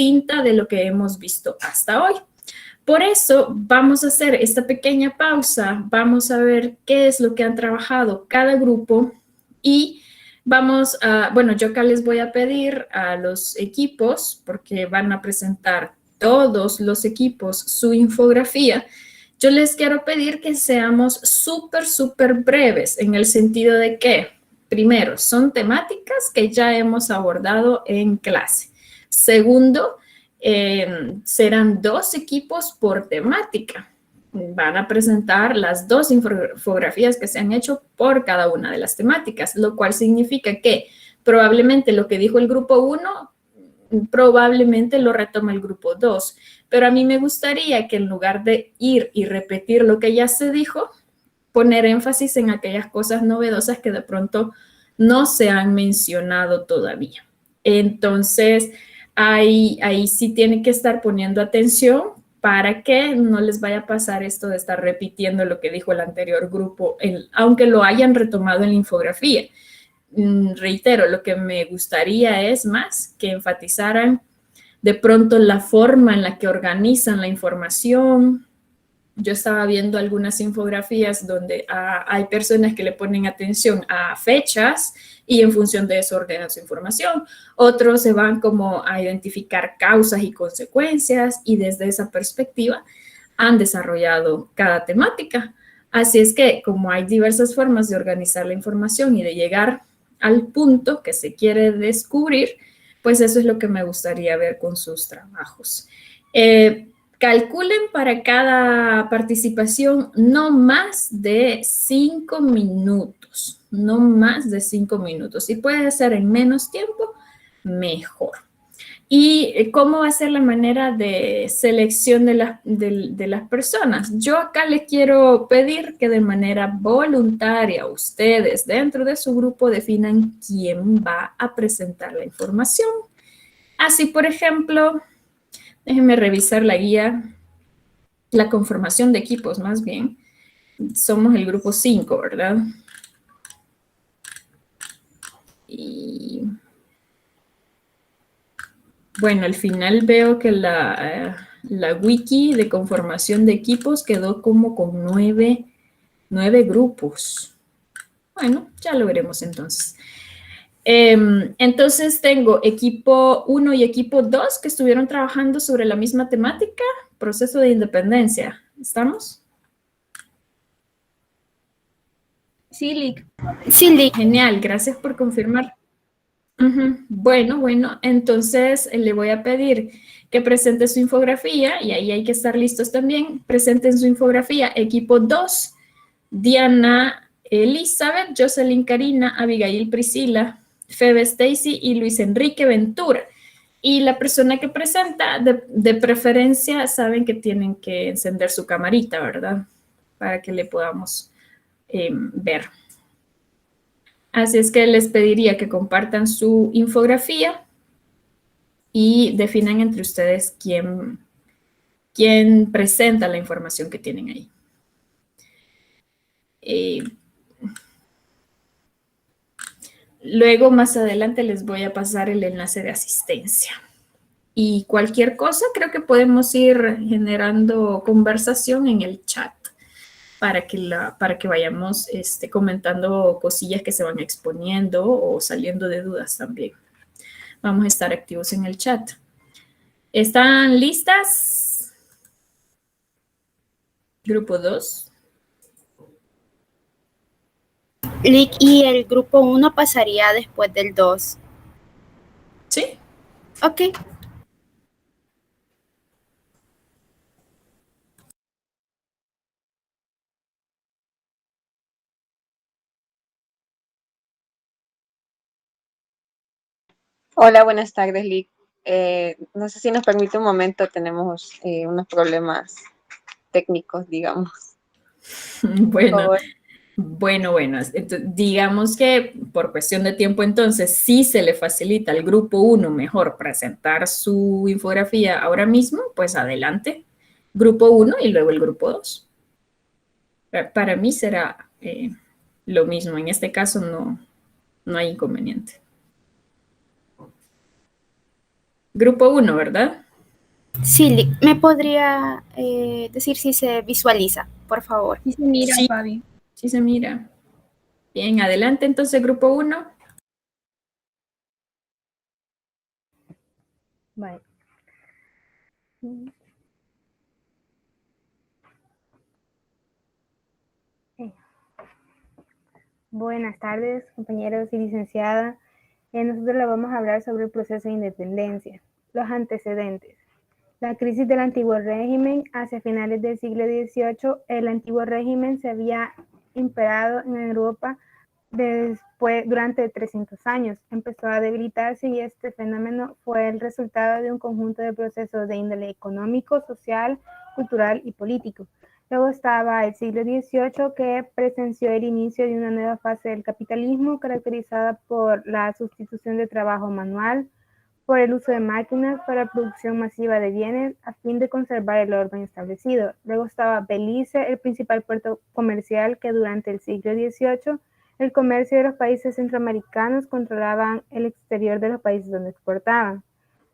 distinta de lo que hemos visto hasta hoy. Por eso vamos a hacer esta pequeña pausa, vamos a ver qué es lo que han trabajado cada grupo y vamos a, bueno, yo acá les voy a pedir a los equipos, porque van a presentar todos los equipos su infografía. Yo les quiero pedir que seamos súper breves en el sentido de que, primero, son temáticas que ya hemos abordado en clase. Segundo, serán 2 equipos por temática. Van a presentar las 2 infografías que se han hecho por cada una de las temáticas, lo cual significa que probablemente lo que dijo el grupo 1, probablemente lo retoma el grupo 2. Pero a mí me gustaría que en lugar de ir y repetir lo que ya se dijo, poner énfasis en aquellas cosas novedosas que de pronto no se han mencionado todavía. Entonces, ahí sí tienen que estar poniendo atención para que no les vaya a pasar esto de estar repitiendo lo que dijo el anterior grupo, aunque lo hayan retomado en la infografía. Reitero, lo que me gustaría es más que enfatizaran de pronto la forma en la que organizan la información. Yo estaba viendo algunas infografías donde hay personas que le ponen atención a fechas y en función de eso ordenan su información. Otros se van como a identificar causas y consecuencias y desde esa perspectiva han desarrollado cada temática. Así es que como hay diversas formas de organizar la información y de llegar al punto que se quiere descubrir, pues eso es lo que me gustaría ver con sus trabajos. Calculen para cada participación no más de 5 minutos, no más de 5 minutos. Si puede ser en menos tiempo, mejor. ¿Y cómo va a ser la manera de selección de las personas? Yo acá les quiero pedir que de manera voluntaria ustedes dentro de su grupo definan quién va a presentar la información. Así, por ejemplo, déjenme revisar la guía, la conformación de equipos más bien. Somos el grupo 5, ¿verdad? Y bueno, al final veo que la wiki de conformación de equipos quedó como con 9 grupos. Bueno, ya lo veremos entonces. Entonces tengo equipo 1 y equipo 2 que estuvieron trabajando sobre la misma temática, proceso de independencia. ¿Estamos? Sí, Lick. Sí, Lick. Genial, gracias por confirmar. Bueno, entonces le voy a pedir que presente su infografía y ahí hay que estar listos también. Presenten su infografía. Equipo 2, Diana Elizabeth, Jocelyn Karina, Abigail Priscila, Febe Stacy y Luis Enrique Ventura. Y la persona que presenta, de preferencia, saben que tienen que encender su camarita, ¿verdad? Para que le podamos ver. Así es que les pediría que compartan su infografía y definan entre ustedes quién presenta la información que tienen ahí. Luego, más adelante, les voy a pasar el enlace de asistencia. Y cualquier cosa, creo que podemos ir generando conversación en el chat para que vayamos comentando cosillas que se van exponiendo o saliendo de dudas también. Vamos a estar activos en el chat. ¿Están listas? Grupo 2. Lick, y el grupo 1 pasaría después del 2. Sí. Ok. Hola, buenas tardes, Lick. No sé si nos permite un momento, tenemos unos problemas técnicos, digamos. Bueno. Entonces, digamos que por cuestión de tiempo entonces sí se le facilita al grupo 1 mejor presentar su infografía ahora mismo, pues adelante, grupo 1 y luego el grupo 2. Para mí será lo mismo, en este caso no hay inconveniente. Grupo uno, ¿verdad? Sí, Lick, ¿me podría decir si se visualiza, por favor? Sí se mira, Sí. Fabi. Sí se mira. Bien, adelante entonces, grupo uno. Vale. Eh, Buenas tardes, compañeros y licenciada. Nosotros le vamos a hablar sobre el proceso de independencia. Los antecedentes. La crisis del antiguo régimen. Hacia finales del siglo XVIII, el antiguo régimen se había imperado en Europa durante 300 años. Empezó a debilitarse y este fenómeno fue el resultado de un conjunto de procesos de índole económico, social, cultural y político. Luego estaba el siglo XVIII, que presenció el inicio de una nueva fase del capitalismo caracterizada por la sustitución de trabajo manual por el uso de máquinas para la producción masiva de bienes a fin de conservar el orden establecido. Luego estaba Belice, el principal puerto comercial que durante el siglo XVIII el comercio de los países centroamericanos controlaban el exterior de los países donde exportaban.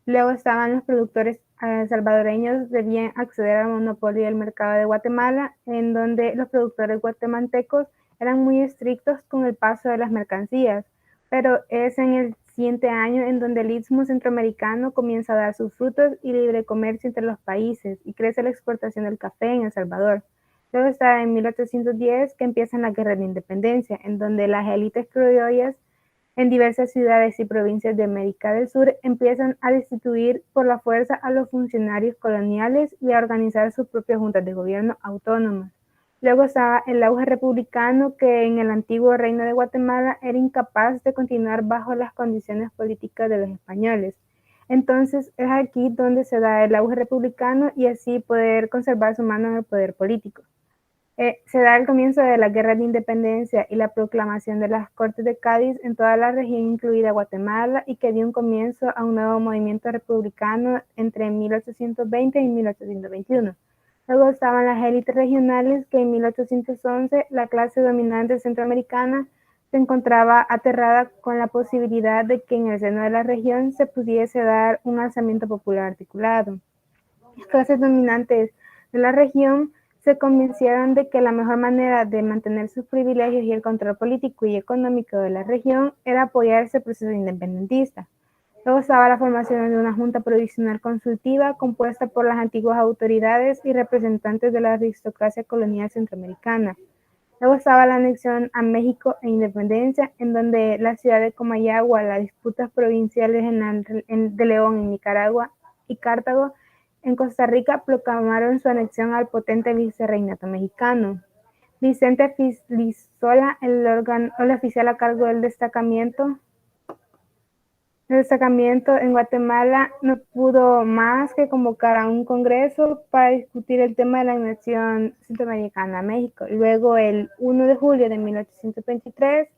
Luego estaban los productores salvadoreños debían acceder al monopolio del mercado de Guatemala, en donde los productores guatemaltecos eran muy estrictos con el paso de las mercancías, pero es en el siguiente año en donde el istmo centroamericano comienza a dar sus frutos y libre comercio entre los países y crece la exportación del café en El Salvador. Luego está en 1810 que empiezan la guerra de independencia, en donde las élites criollas en diversas ciudades y provincias de América del Sur empiezan a destituir por la fuerza a los funcionarios coloniales y a organizar sus propias juntas de gobierno autónomas. Luego estaba el auge republicano, que en el antiguo reino de Guatemala era incapaz de continuar bajo las condiciones políticas de los españoles. Entonces es aquí donde se da el auge republicano y así poder conservar su mano en el poder político. Se da el comienzo de la Guerra de Independencia y la proclamación de las Cortes de Cádiz en toda la región, incluida Guatemala, y que dio un comienzo a un nuevo movimiento republicano entre 1820 y 1821. Luego estaban las élites regionales, que en 1811 la clase dominante centroamericana se encontraba aterrada con la posibilidad de que en el seno de la región se pudiese dar un alzamiento popular articulado. Las clases dominantes de la región se convencieron de que la mejor manera de mantener sus privilegios y el control político y económico de la región era apoyar ese proceso independentista. Luego estaba la formación de una junta provisional consultiva compuesta por las antiguas autoridades y representantes de la aristocracia colonial centroamericana. Luego estaba la anexión a México e independencia, en donde la ciudad de Comayagua, las disputas provinciales de León en Nicaragua y Cartago en Costa Rica proclamaron su anexión al potente vicerreinato mexicano. Vicente Lizola, el oficial a cargo del destacamiento en Guatemala, no pudo más que convocar a un congreso para discutir el tema de la anexión centroamericana a México. Luego, el 1 de julio de 1823,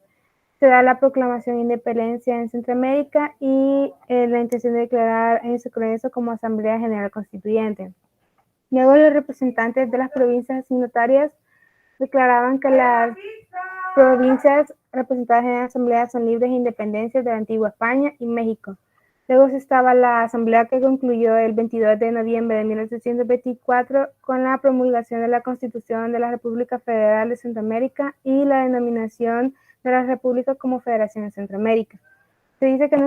se da la proclamación de independencia en Centroamérica y la intención de declarar en ese congreso como Asamblea General Constituyente. Luego, los representantes de las provincias signatarias declaraban que las provincias representadas en la Asamblea son libres e independientes de la antigua España y México. Luego estaba la Asamblea, que concluyó el 22 de noviembre de 1824 con la promulgación de la Constitución de la República Federal de Centroamérica y la denominación de la República como Federación de Centroamérica. Se dice que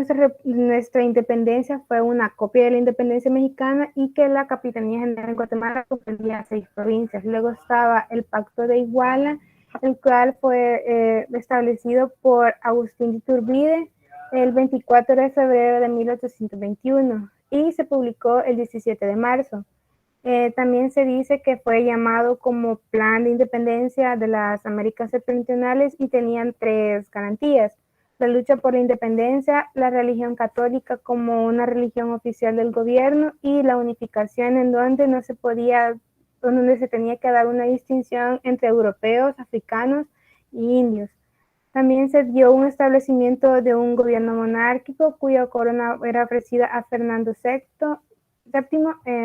nuestra independencia fue una copia de la independencia mexicana y que la Capitanía General de Guatemala comprendía 6 provincias. Luego estaba el Pacto de Iguala, el cual fue establecido por Agustín de Iturbide el 24 de febrero de 1821 y se publicó el 17 de marzo. También se dice que fue llamado como Plan de Independencia de las Américas Septentrionales y tenían 3 garantías: la lucha por la independencia, la religión católica como una religión oficial del gobierno y la unificación, en donde donde se tenía que dar una distinción entre europeos, africanos y indios. También se dio un establecimiento de un gobierno monárquico cuya corona era ofrecida a Fernando VII,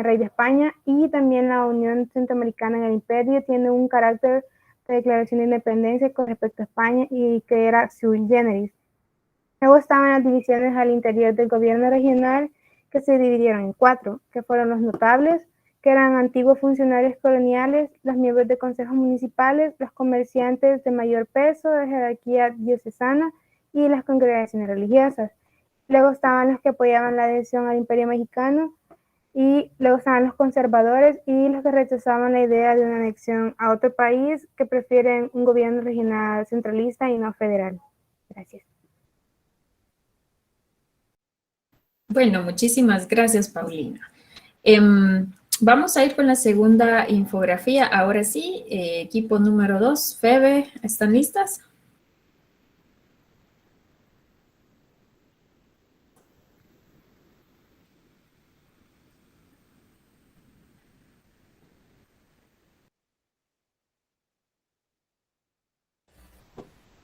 rey de España, y también la Unión Centroamericana en el Imperio tiene un carácter de declaración de independencia con respecto a España y que era sui generis. Luego estaban las divisiones al interior del gobierno regional que se dividieron en 4, que fueron los notables, que eran antiguos funcionarios coloniales, los miembros de consejos municipales, los comerciantes de mayor peso, de jerarquía diocesana y las congregaciones religiosas. Luego estaban los que apoyaban la adhesión al Imperio Mexicano, y luego estaban los conservadores y los que rechazaban la idea de una anexión a otro país, que prefieren un gobierno regional centralista y no federal. Gracias. Bueno, muchísimas gracias, Paulina. Vamos a ir con la segunda infografía. Ahora sí, equipo número 2, Febe, ¿están listas?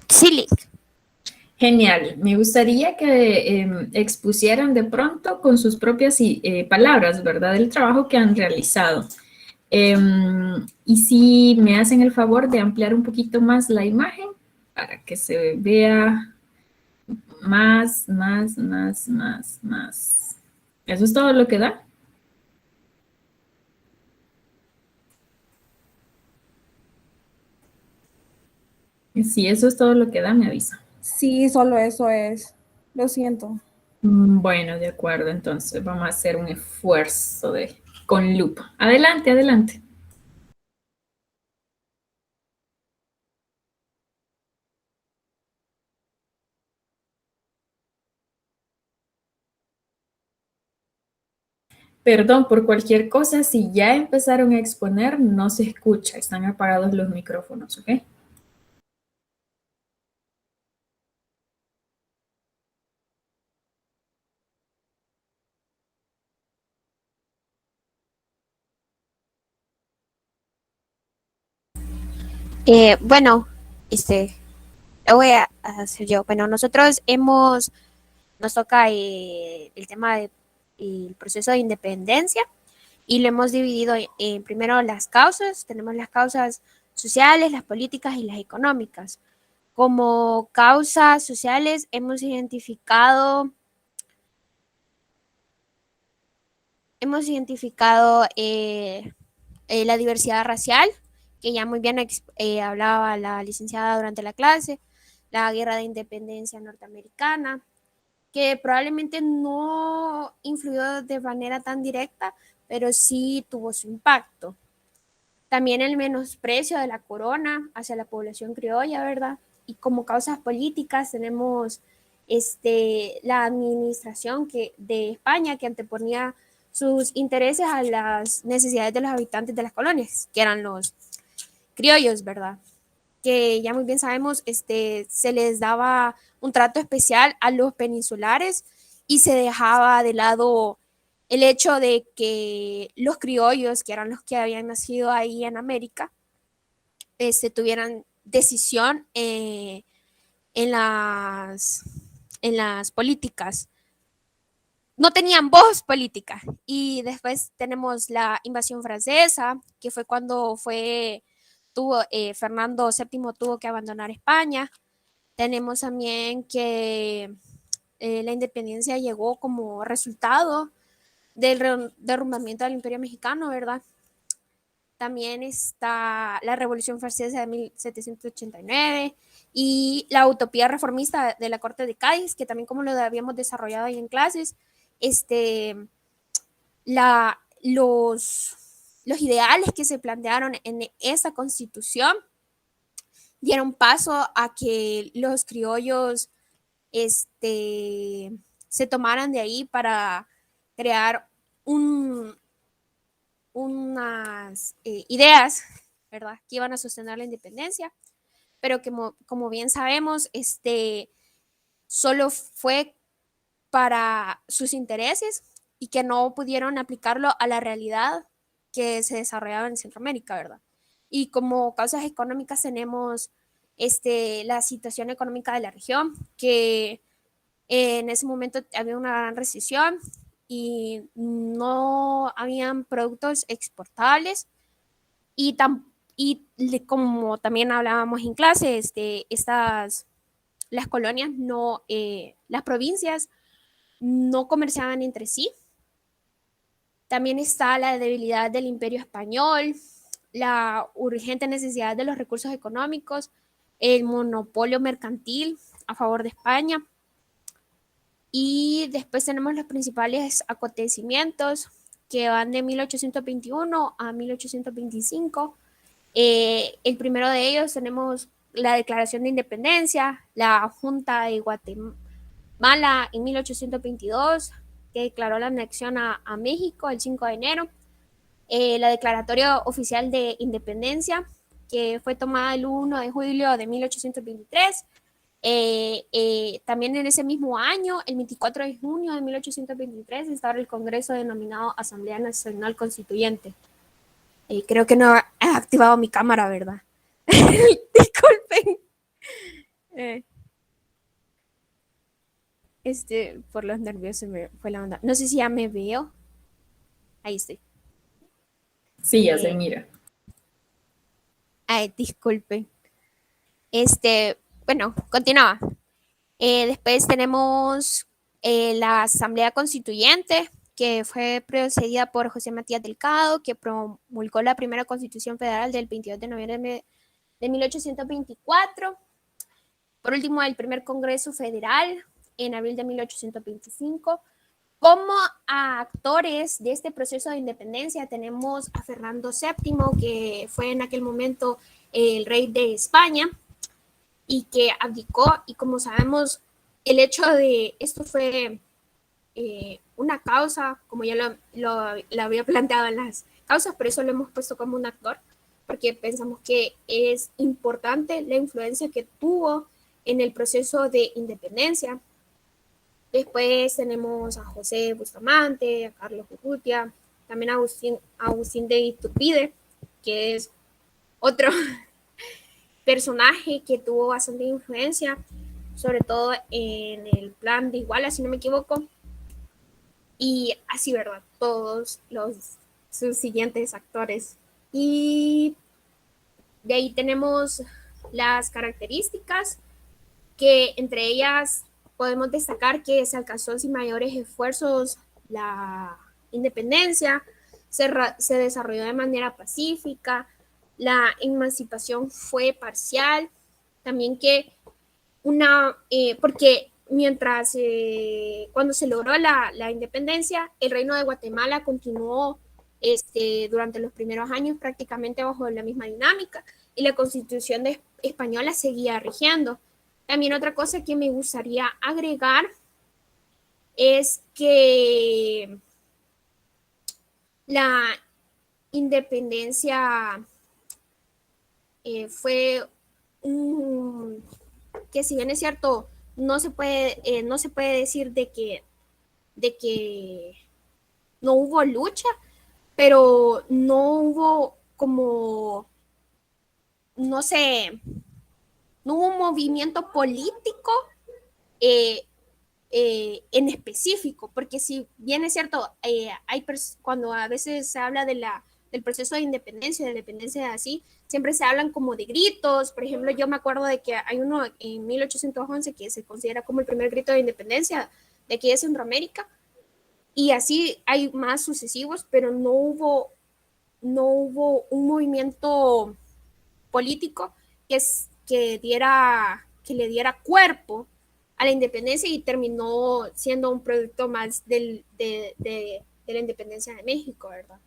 Sí, Lick. Genial. Me gustaría que expusieran de pronto con sus propias palabras, ¿verdad? El trabajo que han realizado. Y si me hacen el favor de ampliar un poquito más la imagen para que se vea más. ¿Eso es todo lo que da? Si eso es todo lo que da, me avisa. Sí, solo eso es. Lo siento. Bueno, de acuerdo. Entonces vamos a hacer un esfuerzo con lupa. Adelante, adelante. Perdón por cualquier cosa, si ya empezaron a exponer, no se escucha, están apagados los micrófonos, ¿ok? Bueno, lo voy a hacer yo. Bueno, nos toca el tema del proceso de independencia y lo hemos dividido en primero las causas. Tenemos las causas sociales, las políticas y las económicas. Como causas sociales hemos identificado la diversidad racial, que ya muy bien hablaba la licenciada durante la clase, la guerra de independencia norteamericana, que probablemente no influyó de manera tan directa, pero sí tuvo su impacto. También el menosprecio de la corona hacia la población criolla, ¿verdad? Y como causas políticas tenemos la administración de España, que anteponía sus intereses a las necesidades de los habitantes de las colonias, que eran los criollos, ¿verdad? Que ya muy bien sabemos, se les daba un trato especial a los peninsulares y se dejaba de lado el hecho de que los criollos, que eran los que habían nacido ahí en América, tuvieran decisión en las políticas. No tenían voz política. Y después tenemos la invasión francesa, que fue cuando Fernando VII tuvo que abandonar España. Tenemos también que la independencia llegó como resultado del derrumbamiento del Imperio Mexicano, ¿verdad? También está la Revolución Francesa de 1789 y la utopía reformista de la Corte de Cádiz, que también, como lo habíamos desarrollado ahí en clases, los ideales que se plantearon en esa constitución dieron paso a que los criollos se tomaran de ahí para crear unas ideas, ¿verdad?, que iban a sostener la independencia, pero que como bien sabemos, solo fue para sus intereses y que no pudieron aplicarlo a la realidad que se desarrollaba en Centroamérica, ¿verdad? Y como causas económicas tenemos la situación económica de la región, que en ese momento había una gran recesión y no habían productos exportables y como también hablábamos en clase, las colonias las provincias no comerciaban entre sí, También está la debilidad del Imperio Español, la urgente necesidad de los recursos económicos, el monopolio mercantil a favor de España. Y después tenemos los principales acontecimientos que van de 1821 a 1825. El primero de ellos tenemos la Declaración de Independencia, la Junta de Guatemala en 1822, que declaró la anexión a México el 5 de enero. La Declaratoria Oficial de Independencia, que fue tomada el 1 de julio de 1823. También en ese mismo año, el 24 de junio de 1823, se instaura el Congreso denominado Asamblea Nacional Constituyente. Creo que no he activado mi cámara, ¿verdad? Disculpen. Por los nervios se me fue la onda. No sé si ya me veo. Ahí estoy. Sí, ya se mira. Ay, disculpen. Bueno, continuaba. Después tenemos la Asamblea Constituyente, que fue precedida por José Matías Delgado, que promulgó la primera Constitución Federal del 22 de noviembre de 1824. Por último, el primer Congreso Federal en abril de 1825. Como actores de este proceso de independencia tenemos a Fernando VII, que fue en aquel momento el rey de España y que abdicó. Y como sabemos, el hecho de esto fue una causa, como ya lo había planteado en las causas, por eso lo hemos puesto como un actor, porque pensamos que es importante la influencia que tuvo en el proceso de independencia. Después tenemos a José Bustamante, a Carlos Urrutia, también a Agustín de Iturbide, que es otro personaje que tuvo bastante influencia, sobre todo en el plan de Iguala, si no me equivoco. Y así, ¿verdad? Todos sus siguientes actores. Y de ahí tenemos las características, que entre ellas podemos destacar que se alcanzó sin mayores esfuerzos la independencia, se desarrolló de manera pacífica, la emancipación fue parcial, también que porque mientras cuando se logró la independencia, el Reino de Guatemala continuó durante los primeros años prácticamente bajo la misma dinámica y la Constitución española seguía rigiendo. También otra cosa que me gustaría agregar es que la independencia fue que si bien es cierto, no se puede decir de que no hubo lucha, pero no hubo como, no sé, no hubo un movimiento político en específico, porque si bien es cierto, cuando a veces se habla del proceso de independencia así, siempre se hablan como de gritos. Por ejemplo, yo me acuerdo de que hay uno en 1811 que se considera como el primer grito de independencia de aquí de Centroamérica, y así hay más sucesivos, pero no hubo un movimiento político que le diera cuerpo a la independencia y terminó siendo un producto más de la independencia de México, ¿verdad?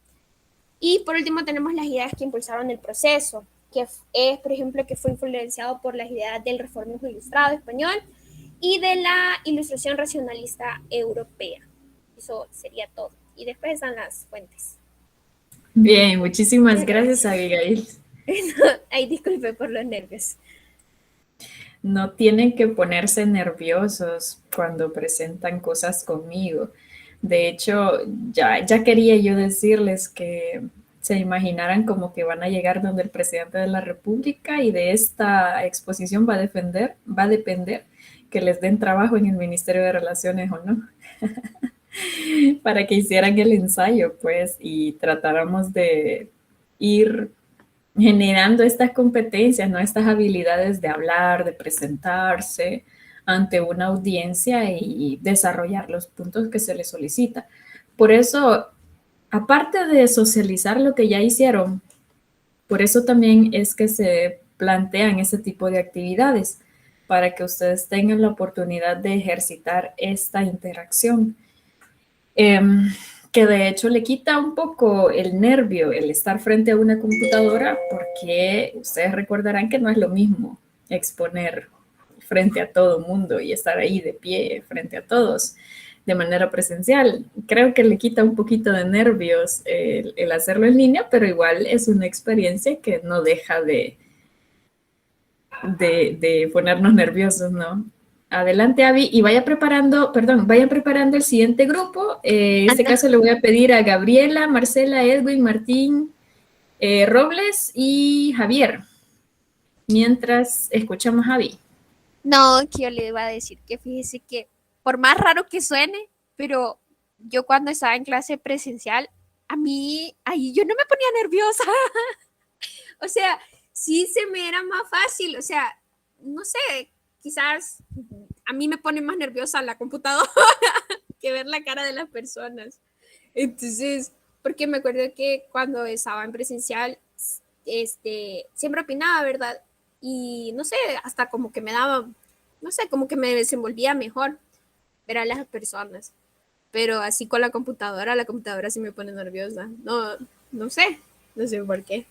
Y por último tenemos las ideas que impulsaron el proceso, que es, por ejemplo, que fue influenciado por las ideas del reformismo ilustrado español y de la ilustración racionalista europea. Eso sería todo. Y después están las fuentes. Bien, muchísimas gracias, Abigail. Ay, disculpe por los nervios. No tienen que ponerse nerviosos cuando presentan cosas conmigo. De hecho, ya quería yo decirles que se imaginaran como que van a llegar donde el presidente de la República y de esta exposición va a depender que les den trabajo en el Ministerio de Relaciones o no. Para que hicieran el ensayo, pues, y tratáramos de ir generando estas competencias, ¿no? Estas habilidades de hablar, de presentarse ante una audiencia y desarrollar los puntos que se les solicita. Por eso aparte de socializar lo que ya hicieron, por eso también es que se plantean ese tipo de actividades, para que ustedes tengan la oportunidad de ejercitar esta interacción. Que de hecho le quita un poco el nervio el estar frente a una computadora, porque ustedes recordarán que no es lo mismo exponer frente a todo mundo y estar ahí de pie frente a todos de manera presencial. Creo que le quita un poquito de nervios el hacerlo en línea, pero igual es una experiencia que no deja de ponernos nerviosos, ¿no? Adelante, Abby, y vayan preparando el siguiente grupo. En este caso le voy a pedir a Gabriela, Marcela, Edwin, Martín, Robles y Javier, mientras escuchamos a Abby. No, que yo le iba a decir que fíjese que, por más raro que suene, pero yo cuando estaba en clase presencial, a mí, ahí yo no me ponía nerviosa. O sea, sí se me era más fácil, o sea, no sé, quizás a mí me pone más nerviosa la computadora que ver la cara de las personas. Entonces, porque me acuerdo que cuando estaba en presencial, siempre opinaba, ¿verdad? Y no sé, hasta como que me daba, no sé, como que me desenvolvía mejor ver a las personas. Pero así con la computadora sí me pone nerviosa. No, no sé, no sé por qué.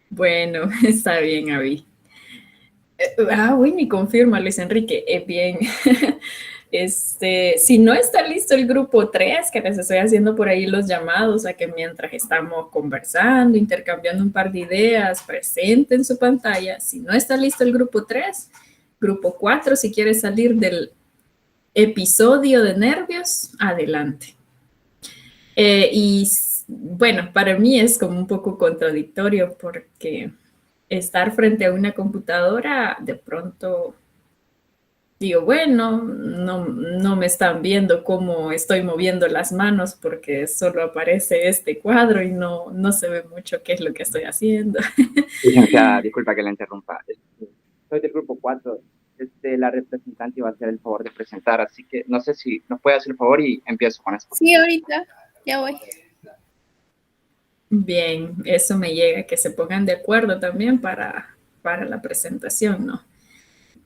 Bueno, está bien, Abby. Me confirma Luis Enrique, bien. Si no está listo el grupo 3, que les estoy haciendo por ahí los llamados a que mientras estamos conversando, intercambiando un par de ideas, presenten su pantalla. Si no está listo el grupo 3, grupo 4, si quiere salir del episodio de nervios, adelante. Y bueno, para mí es como un poco contradictorio porque estar frente a una computadora, de pronto digo, bueno, no me están viendo cómo estoy moviendo las manos porque solo aparece este cuadro y no se ve mucho qué es lo que estoy haciendo. Licenciada, disculpa que la interrumpa. Soy del grupo 4. La representante iba a hacer el favor de presentar, así que no sé si nos puede hacer el favor y empiezo con esto. Sí, ahorita, ya voy. Bien, eso me llega, que se pongan de acuerdo también para la presentación, ¿no?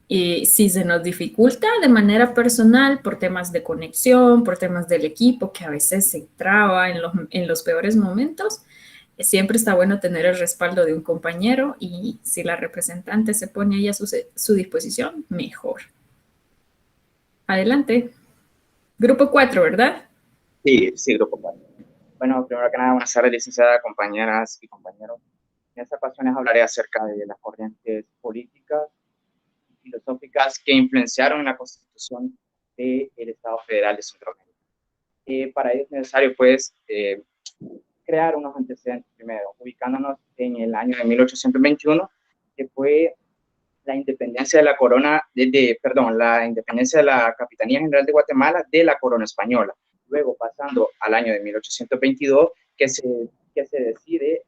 Y si se nos dificulta de manera personal por temas de conexión, por temas del equipo, que a veces se traba en los peores momentos, siempre está bueno tener el respaldo de un compañero, y si la representante se pone ahí a su disposición, mejor. Adelante. Grupo 4, ¿verdad? Sí, grupo 4. Bueno, primero que nada, buenas tardes, licenciada, compañeras y compañeros. En esta ocasión les hablaré acerca de las corrientes políticas y filosóficas que influenciaron la constitución del Estado Federal de Centroamérica. Para ello es necesario, pues, crear unos antecedentes primero, ubicándonos en el año de 1821, que fue la independencia de la corona, la independencia de la Capitanía General de Guatemala de la corona española. Luego, pasando al año de 1822, que se decide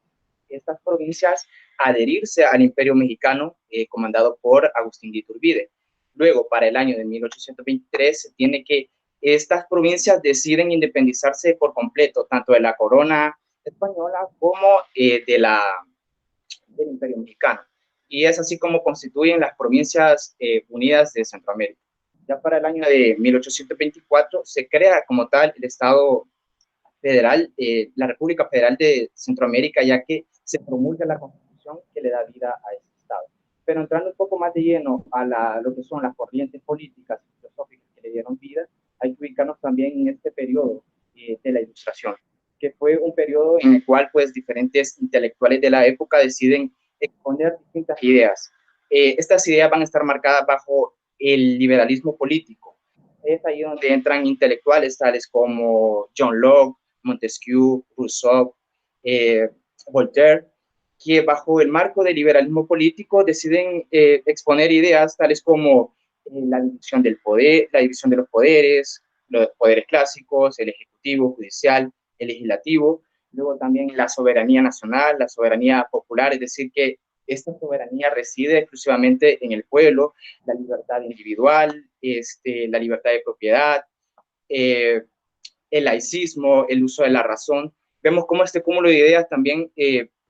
estas provincias adherirse al Imperio Mexicano, comandado por Agustín de Iturbide. Luego, para el año de 1823, se tiene que estas provincias deciden independizarse por completo, tanto de la corona española como del Imperio Mexicano. Y es así como constituyen las Provincias Unidas de Centroamérica. Ya para el año de 1824 se crea como tal el Estado Federal, la República Federal de Centroamérica, ya que se promulga la Constitución que le da vida a ese Estado. Pero entrando un poco más de lleno a lo que son las corrientes políticas y filosóficas que le dieron vida, hay que ubicarnos también en este periodo de la Ilustración, que fue un periodo en el cual pues diferentes intelectuales de la época deciden exponer distintas ideas. Estas ideas van a estar marcadas bajo el liberalismo político. Es ahí donde entran intelectuales tales como John Locke, Montesquieu, Rousseau, Voltaire, que bajo el marco del liberalismo político deciden exponer ideas tales como la división del poder, la división de los poderes clásicos, el ejecutivo, judicial, el legislativo. Luego también la soberanía nacional, la soberanía popular, es decir, que esta soberanía reside exclusivamente en el pueblo, la libertad individual, la libertad de propiedad, el laicismo, el uso de la razón. Vemos cómo este cúmulo de ideas también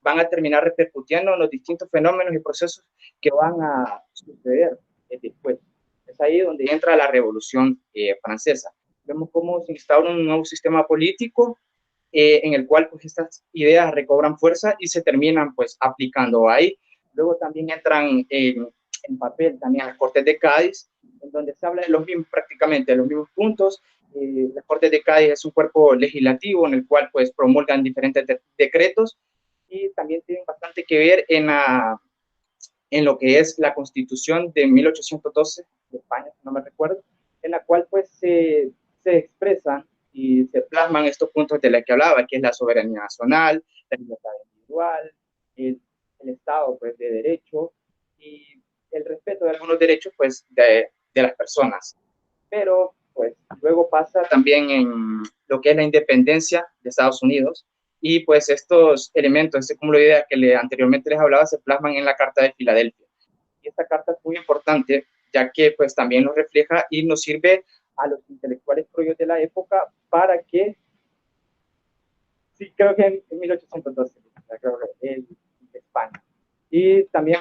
van a terminar repercutiendo en los distintos fenómenos y procesos que van a suceder después. Es ahí donde entra la Revolución Francesa. Vemos cómo se instaura un nuevo sistema político en el cual pues, estas ideas recobran fuerza y se terminan pues, aplicando ahí. Luego también entran en papel también las Cortes de Cádiz, en donde se habla de los mismos, prácticamente de los mismos puntos. Las Cortes de Cádiz es un cuerpo legislativo en el cual pues, promulgan diferentes decretos y también tienen bastante que ver en lo que es la Constitución de 1812 de España, si no me recuerdo, en la cual pues se expresan y se plasman estos puntos de los que hablaba, que es la soberanía nacional, la libertad individual, el Estado pues, de derecho y el respeto de algunos derechos pues, de las personas. Pero pues luego pasa también en lo que es la independencia de Estados Unidos y pues estos elementos, este cúmulo de ideas que anteriormente les hablaba, se plasman en la Carta de Filadelfia. Y esta carta es muy importante, ya que pues también nos refleja y nos sirve a los intelectuales propios de la época para que, sí, creo que en 1812, creo que en España. Y también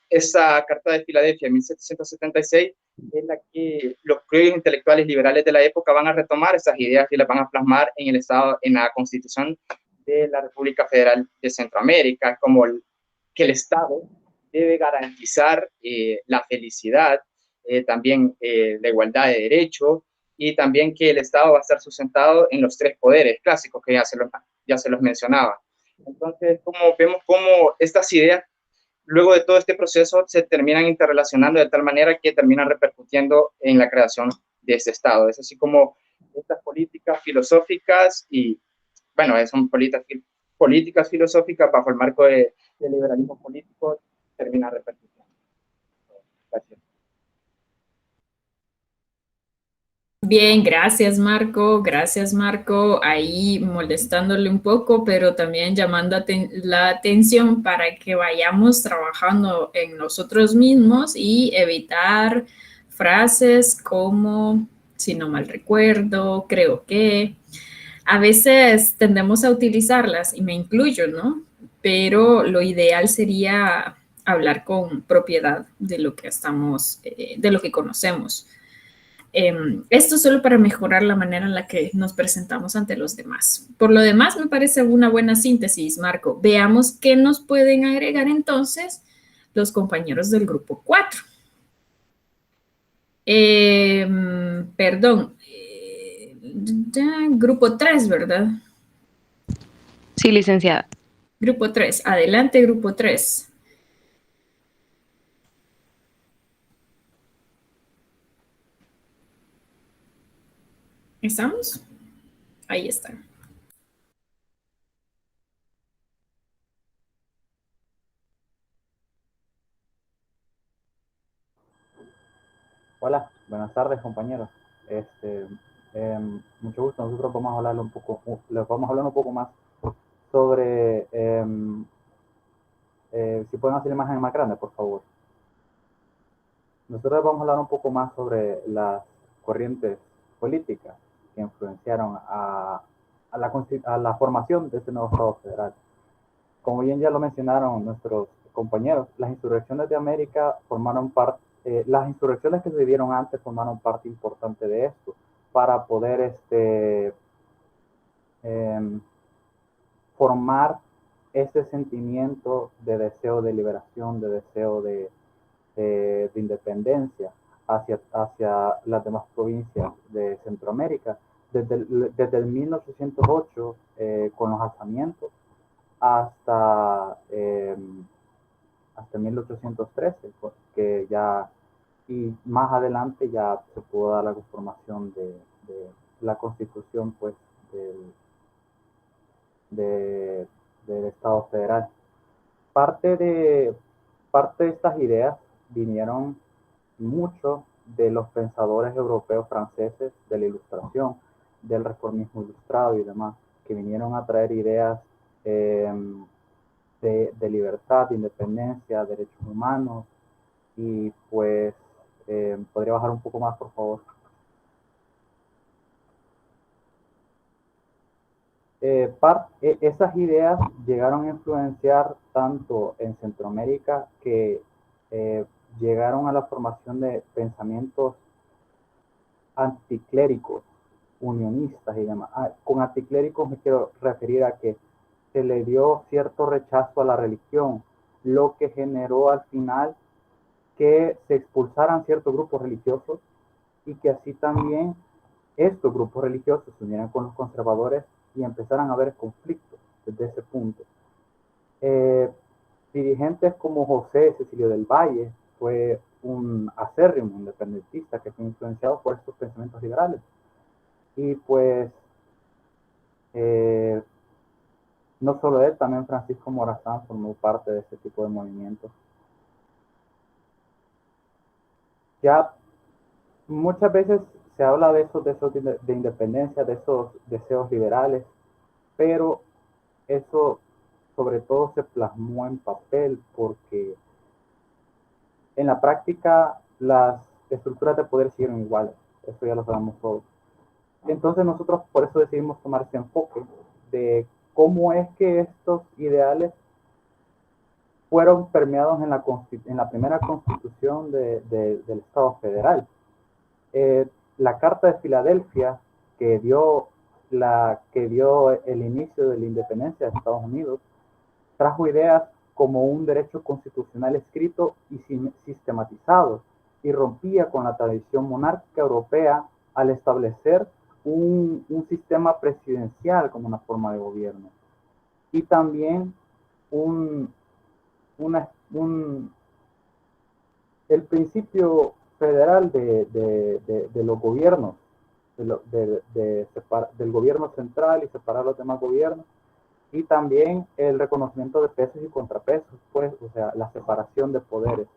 esa Carta de Filadelfia en 1776 es la que los propios intelectuales liberales de la época van a retomar esas ideas y las van a plasmar en el Estado, en la Constitución de la República Federal de Centroamérica, como que el Estado debe garantizar la felicidad, también la igualdad de derechos y también que el Estado va a estar sustentado en los tres poderes clásicos que ya se los mencionaba. Entonces, como vemos cómo estas ideas, luego de todo este proceso, se terminan interrelacionando de tal manera que terminan repercutiendo en la creación de este Estado. Es así como estas políticas filosóficas y, bueno, son políticas filosóficas bajo el marco del liberalismo político terminan repercutiendo. Gracias. Bien, gracias Marco, gracias Marco, ahí molestándole un poco, pero también llamando la atención para que vayamos trabajando en nosotros mismos y evitar frases como, si no mal recuerdo, creo que, a veces tendemos a utilizarlas y me incluyo, ¿no? Pero lo ideal sería hablar con propiedad de lo que estamos, de lo que conocemos. Esto solo para mejorar la manera en la que nos presentamos ante los demás. Por lo demás, me parece una buena síntesis, Marco. Veamos qué nos pueden agregar entonces los compañeros del grupo 4. Perdón, grupo 3, ¿verdad? Sí, licenciada. Grupo 3, adelante, grupo 3. ¿Estamos? Ahí están. Hola, buenas tardes compañeros. Mucho gusto. Nosotros vamos a hablar un poco más sobre, si pueden hacer imagen más grande, por favor. Nosotros vamos a hablar un poco más sobre las corrientes políticas que influenciaron a la formación de este nuevo Estado federal. Como bien ya lo mencionaron nuestros compañeros, las insurrecciones de América formaron parte. Las insurrecciones que se vivieron antes formaron parte importante de esto para poder formar ese sentimiento de deseo de liberación, de deseo de independencia hacia las demás provincias de Centroamérica. Desde el 1808, con los alzamientos, hasta 1813, que ya, y más adelante ya se pudo dar la conformación de la constitución pues del Estado federal. Parte de estas ideas vinieron mucho de los pensadores europeos franceses de la Ilustración, del reformismo ilustrado y demás, que vinieron a traer ideas de libertad, de independencia, derechos humanos, y pues podría bajar un poco más, por favor. esas ideas llegaron a influenciar tanto en Centroamérica que llegaron a la formación de pensamientos anticléricos, unionistas y demás. Con anticléricos me quiero referir a que se le dio cierto rechazo a la religión, lo que generó al final que se expulsaran ciertos grupos religiosos y que así también estos grupos religiosos se unieran con los conservadores y empezaran a haber conflictos desde ese punto. Dirigentes como José Cecilio del Valle fue un acérrimo independentista que fue influenciado por estos pensamientos liberales. Y pues, no solo él, también Francisco Morazán formó parte de ese tipo de movimientos. Ya muchas veces se habla de esos deseos de independencia, de esos deseos liberales, pero eso sobre todo se plasmó en papel porque en la práctica las estructuras de poder siguen iguales, eso ya lo sabemos todos. Entonces nosotros por eso decidimos tomar ese enfoque de cómo es que estos ideales fueron permeados en la primera constitución del Estado federal. La Carta de Filadelfia, que dio el inicio de la independencia de Estados Unidos, trajo ideas como un derecho constitucional escrito y sistematizado, y rompía con la tradición monárquica europea al establecer un sistema presidencial como una forma de gobierno. Y también el principio federal de los gobiernos, del gobierno central y separar los demás gobiernos, y también el reconocimiento de pesos y contrapesos, pues, o sea, la separación de poderes.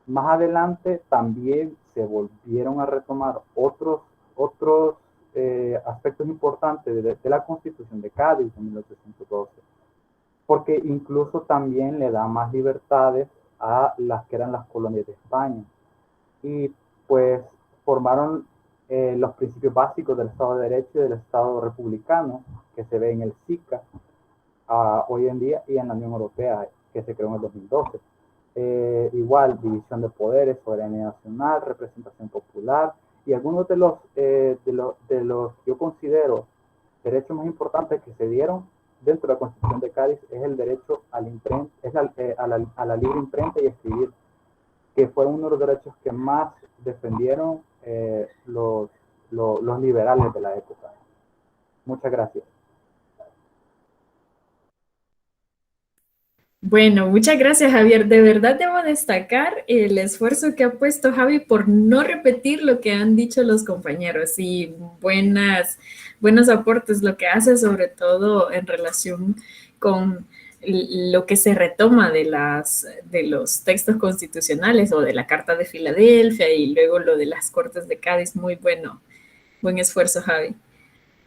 Más adelante también se volvieron a retomar otros aspectos importantes de la Constitución de Cádiz de 1812, porque incluso también le da más libertades a las que eran las colonias de España. Y pues formaron los principios básicos del Estado de Derecho y del Estado republicano, que se ve en el SICA hoy en día, y en la Unión Europea, que se creó en el 2012. Igual, división de poderes, soberanía nacional, representación popular, y algunos de los yo considero derechos más importantes que se dieron dentro de la Constitución de Cádiz es el derecho a la libre imprenta y escribir, que fue uno de los derechos que más defendieron los liberales de la época. Muchas gracias. Bueno, muchas gracias, Javier. De verdad debo destacar el esfuerzo que ha puesto Javi por no repetir lo que han dicho los compañeros y buenos aportes lo que hace, sobre todo en relación con lo que se retoma de los textos constitucionales o de la Carta de Filadelfia y luego lo de las Cortes de Cádiz. Muy bueno, buen esfuerzo, Javi.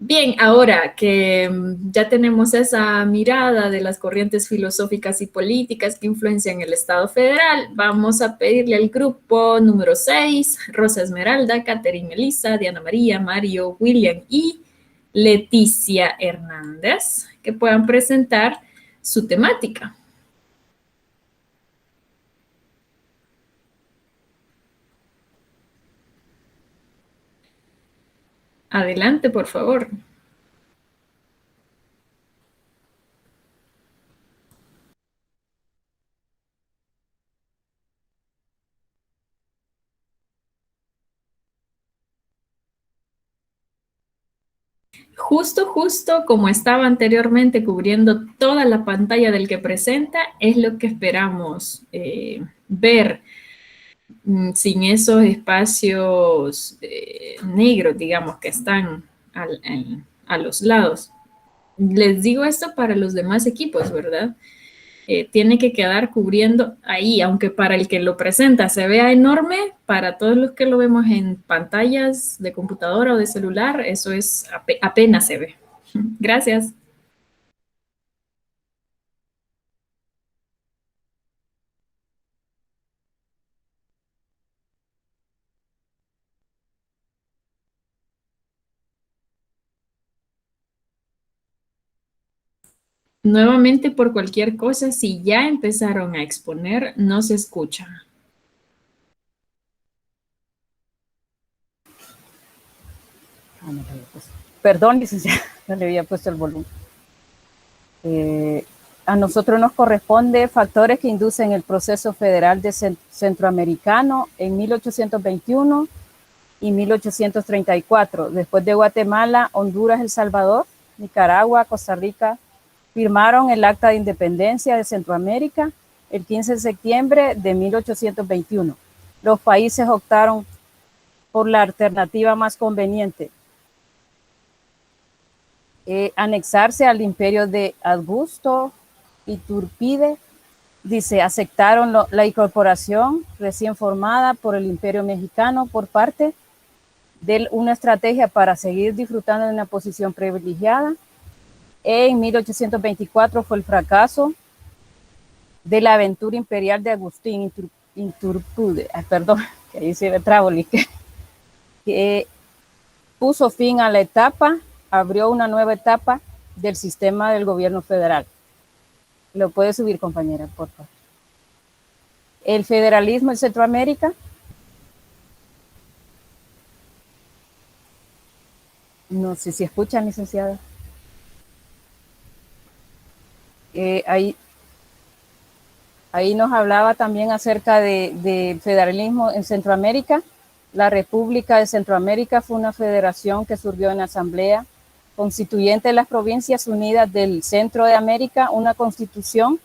Bien, ahora que ya tenemos esa mirada de las corrientes filosóficas y políticas que influencian el Estado federal, vamos a pedirle al grupo número 6, Rosa Esmeralda, Catherine Elisa, Diana María, Mario, William y Leticia Hernández, que puedan presentar su temática. Adelante, por favor. Justo como estaba anteriormente cubriendo toda la pantalla del que presenta, es lo que esperamos ver sin esos espacios negros, digamos, que están a los lados. Les digo esto para los demás equipos, ¿verdad? Tiene que quedar cubriendo ahí, aunque para el que lo presenta se vea enorme, para todos los que lo vemos en pantallas de computadora o de celular, eso es apenas se ve. Gracias. Nuevamente, por cualquier cosa, si ya empezaron a exponer, no se escucha. Perdón, licenciada, no le había puesto el volumen. A nosotros nos corresponde factores que inducen el proceso federal de centroamericano en 1821 y 1834. Después de Guatemala, Honduras, El Salvador, Nicaragua, Costa Rica, firmaron el Acta de Independencia de Centroamérica el 15 de septiembre de 1821. Los países optaron por la alternativa más conveniente, anexarse al imperio de Augusto Iturbide. Dice, aceptaron la incorporación recién formada por el imperio mexicano por parte de una estrategia para seguir disfrutando de una posición privilegiada. En 1824 fue el fracaso de la aventura imperial de Agustín Iturbide, perdón, que ahí se ve Tráboli, que puso fin a la etapa, abrió una nueva etapa del sistema del gobierno federal. Lo puede subir, compañera, por favor. El federalismo en Centroamérica. No sé si escuchan, licenciada. Ahí nos hablaba también acerca del federalismo en Centroamérica. La República de Centroamérica fue una federación que surgió en la Asamblea Constituyente de las Provincias Unidas del Centro de América, una constitución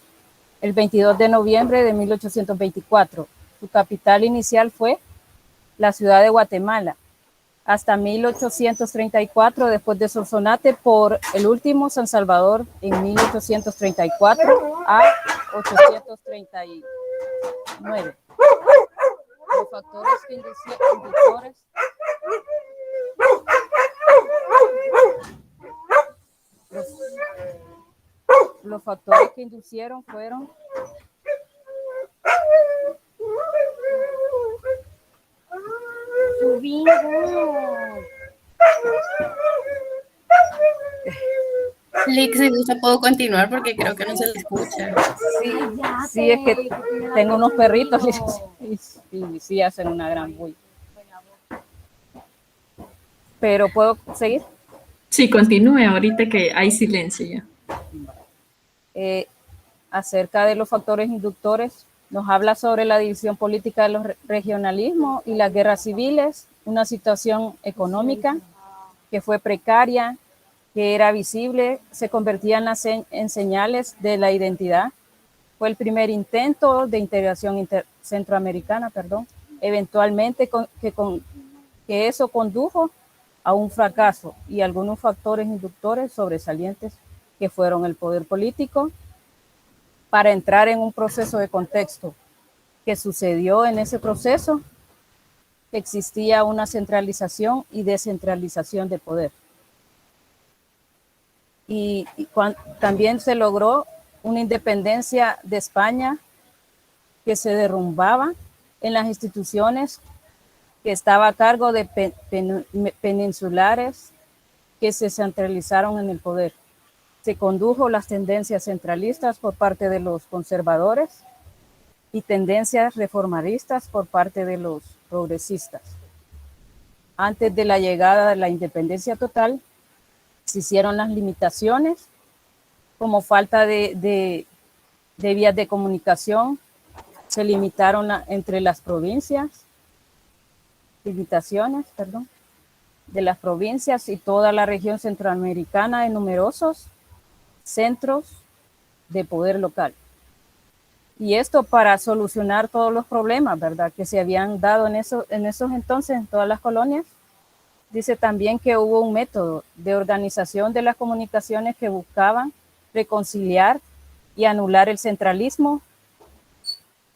el 22 de noviembre de 1824. Su capital inicial fue la ciudad de Guatemala, hasta 1834, después de Sonsonate, por el último San Salvador en 1834 a 839. Los factores que los factores que inducieron fueron Lick, si gusta puedo continuar porque creo que no se le escucha. Sí, es que tengo unos perritos y sí hacen una gran bulla. Pero ¿puedo seguir? Sí, continúe ahorita que hay silencio ya. Acerca de los factores inductores, nos habla sobre la división política de los regionalismos y las guerras civiles, una situación económica que fue precaria, que era visible, se convertían en señales de la identidad. Fue el primer intento de integración centroamericana, eventualmente que eso condujo a un fracaso y algunos factores inductores sobresalientes que fueron el poder político para entrar en un proceso de contexto que sucedió en ese proceso, que existía una centralización y descentralización de poder. Y también se logró una independencia de España que se derrumbaba en las instituciones que estaba a cargo de peninsulares que se centralizaron en el poder. Se condujo las tendencias centralistas por parte de los conservadores y tendencias reformaristas por parte de los progresistas. Antes de la llegada de la independencia total, se hicieron las limitaciones como falta de vías de comunicación, se limitaron entre las provincias, de las provincias y toda la región centroamericana de numerosos centros de poder local. Y esto para solucionar todos los problemas, ¿verdad?, que se habían dado en esos entonces en todas las colonias. Dice también que hubo un método de organización de las comunicaciones que buscaban reconciliar y anular el centralismo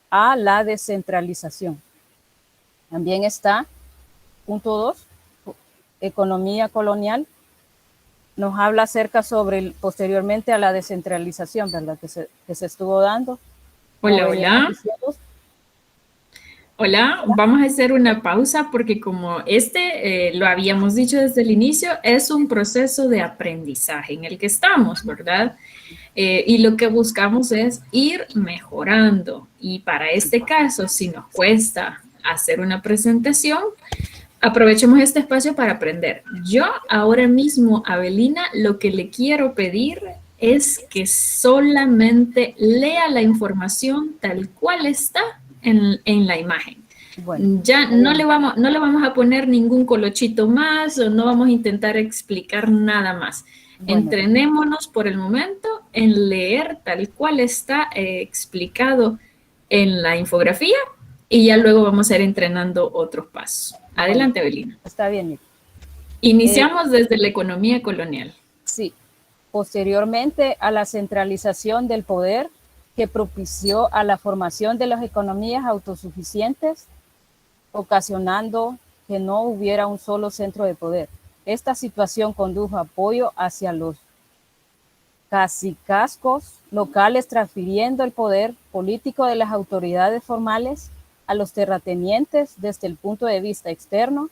a la descentralización. También está, punto 2, economía colonial. Nos habla acerca sobre posteriormente a la descentralización, ¿verdad?, que se estuvo dando. Hola. Hola, vamos a hacer una pausa porque como lo habíamos dicho desde el inicio, es un proceso de aprendizaje en el que estamos, ¿verdad? Y lo que buscamos es ir mejorando. Y para este caso, si nos cuesta hacer una presentación, aprovechemos este espacio para aprender. Yo ahora mismo, Avelina, lo que le quiero pedir es que solamente lea la información tal cual está en la imagen. Bueno, Ya no le vamos a poner ningún colochito más o no vamos a intentar explicar nada más. Bueno. Entrenémonos por el momento en leer tal cual está explicado en la infografía y ya luego vamos a ir entrenando otros pasos. Adelante, Avelina. Está bien. Iniciamos desde la economía colonial. Sí. Posteriormente a la centralización del poder que propició a la formación de las economías autosuficientes, ocasionando que no hubiera un solo centro de poder. Esta situación condujo apoyo hacia los cacicazgos locales, transfiriendo el poder político de las autoridades formales a los terratenientes desde el punto de vista externo,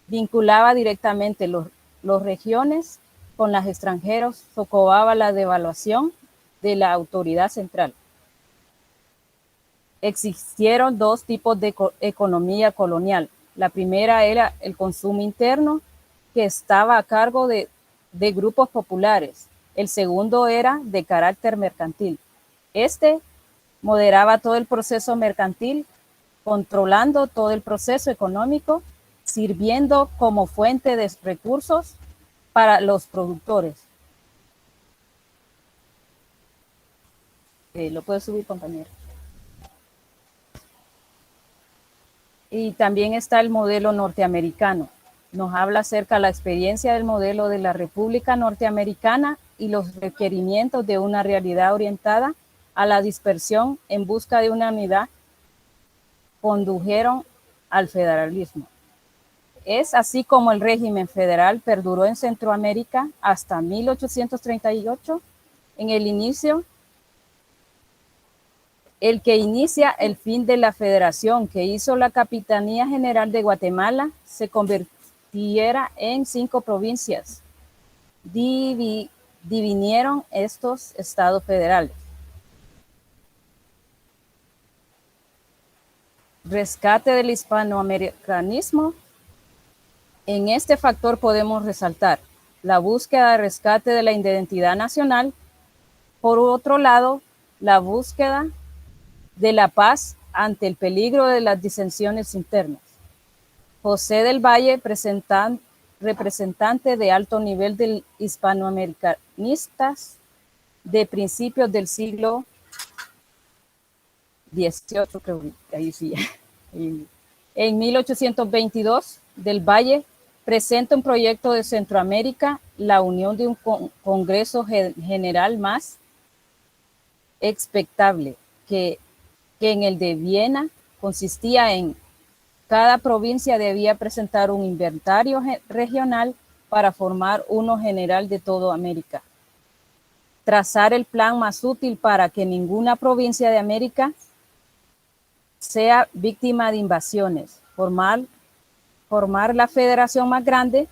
vinculaba directamente los regiones con los extranjeros, socavaba la devaluación de la autoridad central. Existieron dos tipos de economía colonial. La primera era el consumo interno, que estaba a cargo de grupos populares. El segundo era de carácter mercantil. Este moderaba todo el proceso mercantil, controlando todo el proceso económico, sirviendo como fuente de recursos para los productores. Lo puedo subir, compañero. Y también está el modelo norteamericano. Nos habla acerca de la experiencia del modelo de la República Norteamericana y los requerimientos de una realidad orientada a la dispersión en busca de una unidad condujeron al federalismo. Es así como el régimen federal perduró en Centroamérica hasta 1838, en el inicio, el que inicia el fin de la federación que hizo la Capitanía General de Guatemala se convirtiera en 5 provincias. Divinieron estos estados federales. Rescate del hispanoamericanismo. En este factor podemos resaltar la búsqueda de rescate de la identidad nacional. Por otro lado, la búsqueda de la paz ante el peligro de las disensiones internas. José del Valle, representante de alto nivel del hispanoamericanistas de principios del siglo XVIII, creo que ahí sí. En 1822, del Valle presenta un proyecto de Centroamérica, la unión de un Congreso General más expectable que en el de Viena consistía en cada provincia debía presentar un inventario regional para formar uno general de toda América. Trazar el plan más útil para que ninguna provincia de América sea víctima de invasiones. Formar la federación más grande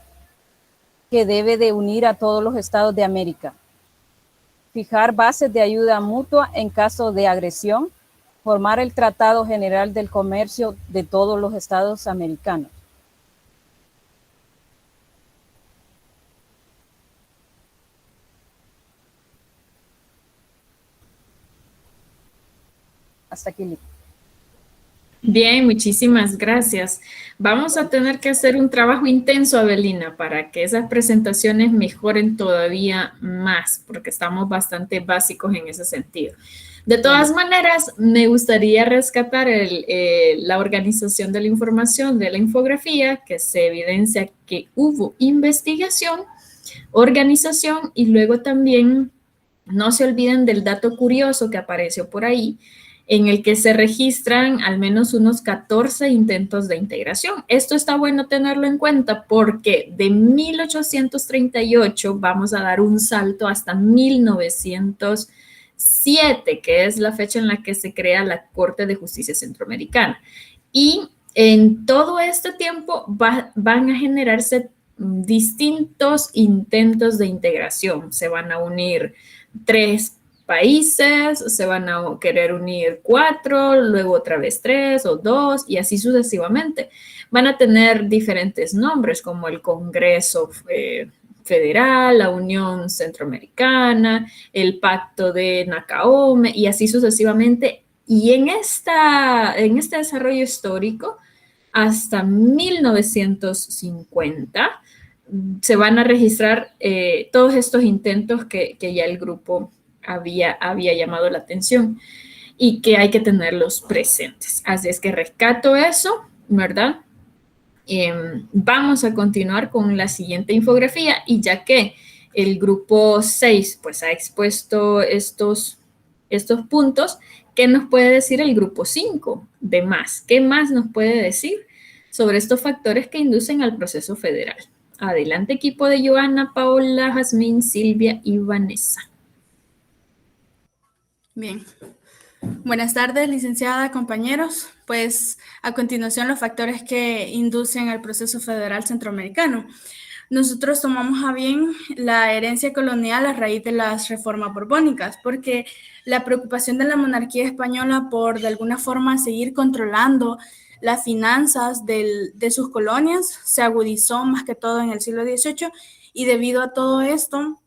que debe de unir a todos los estados de América. Fijar bases de ayuda mutua en caso de agresión. Formar el Tratado General del Comercio de todos los estados americanos. Hasta aquí. Bien, muchísimas gracias. Vamos a tener que hacer un trabajo intenso, Avelina, para que esas presentaciones mejoren todavía más, porque estamos bastante básicos en ese sentido. De todas maneras, me gustaría rescatar la organización de la información de la infografía, que se evidencia que hubo investigación, organización y luego también no se olviden del dato curioso que apareció por ahí, en el que se registran al menos unos 14 intentos de integración. Esto está bueno tenerlo en cuenta porque de 1838 vamos a dar un salto hasta 1907, que es la fecha en la que se crea la Corte de Justicia Centroamericana. Y en todo este tiempo van a generarse distintos intentos de integración. Se van a unir 3 países, se van a querer unir 4, luego otra vez 3 o 2 y así sucesivamente. Van a tener diferentes nombres como el Congreso Federal, la Unión Centroamericana, el Pacto de Nacaome y así sucesivamente. Y en este desarrollo histórico, hasta 1950, se van a registrar todos estos intentos que ya el grupo había llamado la atención y que hay que tenerlos presentes. Así es que rescato eso, ¿verdad? Vamos a continuar con la siguiente infografía y ya que el grupo 6 pues ha expuesto estos puntos, ¿qué nos puede decir el grupo 5 de más? ¿Qué más nos puede decir sobre estos factores que inducen al proceso federal? Adelante, equipo de Joana, Paola, Jazmín, Silvia y Vanessa. Bien. Buenas tardes, licenciada, compañeros. Pues a continuación los factores que inducen al proceso federal centroamericano. Nosotros tomamos a bien la herencia colonial a raíz de las reformas borbónicas, porque la preocupación de la monarquía española por de alguna forma seguir controlando las finanzas de sus colonias se agudizó más que todo en el siglo XVIII y debido a todo esto,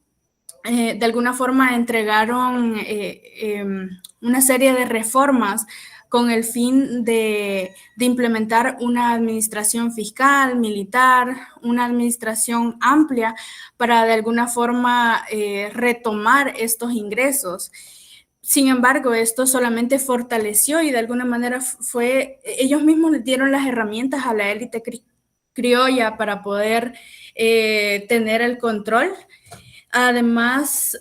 de alguna forma entregaron una serie de reformas con el fin de implementar una administración fiscal, militar, una administración amplia para de alguna forma retomar estos ingresos. Sin embargo, esto solamente fortaleció y de alguna manera ellos mismos les dieron las herramientas a la élite criolla para poder tener el control. Además,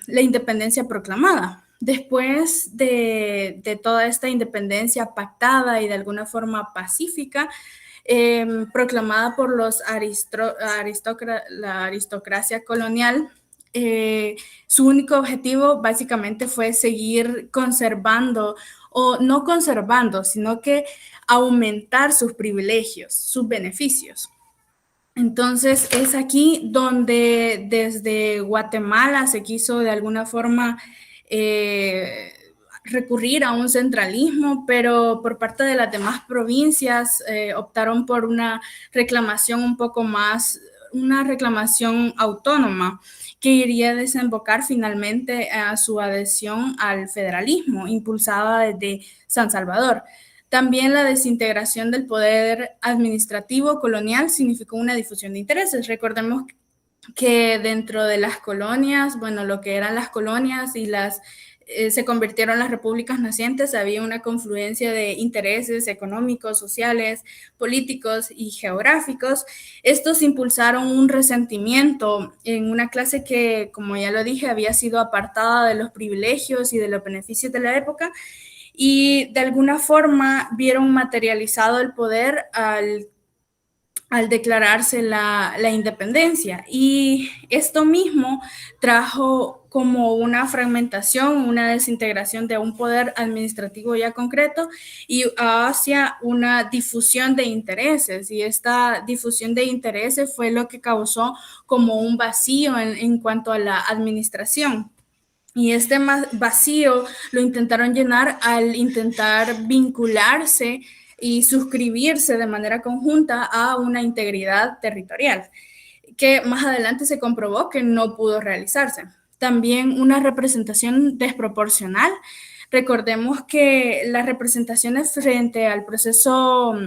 la independencia proclamada. Después de toda esta independencia pactada y de alguna forma pacífica, proclamada por la aristocracia colonial, su único objetivo básicamente fue seguir conservando, o no conservando, sino que aumentar sus privilegios, sus beneficios. Entonces, es aquí donde desde Guatemala se quiso de alguna forma recurrir a un centralismo, pero por parte de las demás provincias optaron por una reclamación un poco más, una reclamación autónoma que iría a desembocar finalmente a su adhesión al federalismo, impulsada desde San Salvador. También la desintegración del poder administrativo colonial significó una difusión de intereses. Recordemos que dentro de las colonias, bueno, lo que eran las colonias y se convirtieron en las repúblicas nacientes, había una confluencia de intereses económicos, sociales, políticos y geográficos. Estos impulsaron un resentimiento en una clase que, como ya lo dije, había sido apartada de los privilegios y de los beneficios de la época, y de alguna forma vieron materializado el poder al declararse la independencia. Y esto mismo trajo como una fragmentación, una desintegración de un poder administrativo ya concreto y hacia una difusión de intereses. Y esta difusión de intereses fue lo que causó como un vacío en cuanto a la administración. Y este vacío lo intentaron llenar al intentar vincularse y suscribirse de manera conjunta a una integridad territorial, que más adelante se comprobó que no pudo realizarse. También una representación desproporcional. Recordemos que las representaciones frente al proceso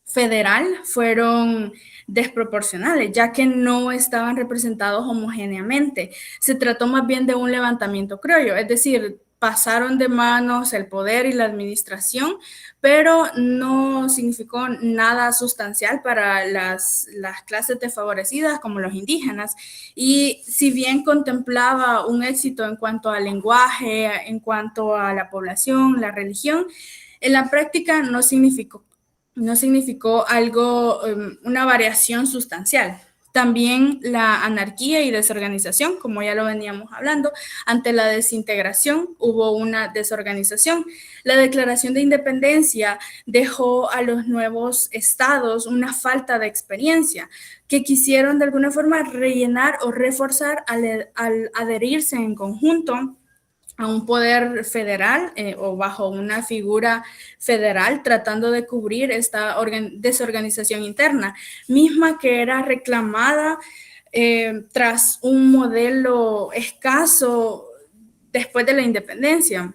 federal fueron desproporcionales, ya que no estaban representados homogéneamente. Se trató más bien de un levantamiento criollo, es decir, pasaron de manos el poder y la administración, pero no significó nada sustancial para las clases desfavorecidas como los indígenas. Y si bien contemplaba un éxito en cuanto al lenguaje, en cuanto a la población, la religión, en la práctica no significó algo, una variación sustancial. También la anarquía y desorganización, como ya lo veníamos hablando. Ante la desintegración hubo una desorganización. La Declaración de Independencia dejó a los nuevos estados una falta de experiencia que quisieron de alguna forma rellenar o reforzar al adherirse en conjunto a un poder federal o bajo una figura federal, tratando de cubrir esta desorganización interna, misma que era reclamada tras un modelo escaso después de la independencia.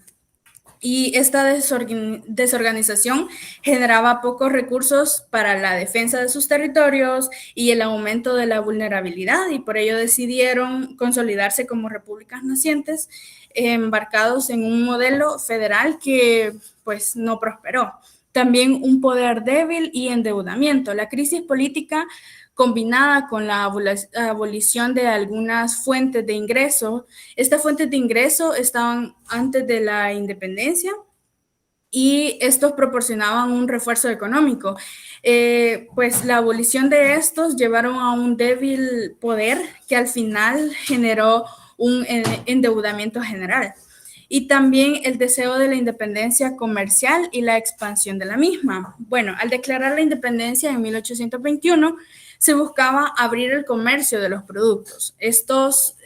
Y esta desorganización generaba pocos recursos para la defensa de sus territorios y el aumento de la vulnerabilidad, y por ello decidieron consolidarse como repúblicas nacientes, embarcados en un modelo federal que pues no prosperó. También un poder débil y endeudamiento. La crisis política combinada con la abolición de algunas fuentes de ingreso. Estas fuentes de ingreso estaban antes de la independencia y estos proporcionaban un refuerzo económico. Pues la abolición de estos llevaron a un débil poder que al final generó un endeudamiento general. Y también el deseo de la independencia comercial y la expansión de la misma. Bueno, al declarar la independencia en 1821, se buscaba abrir el comercio de los productos. Estos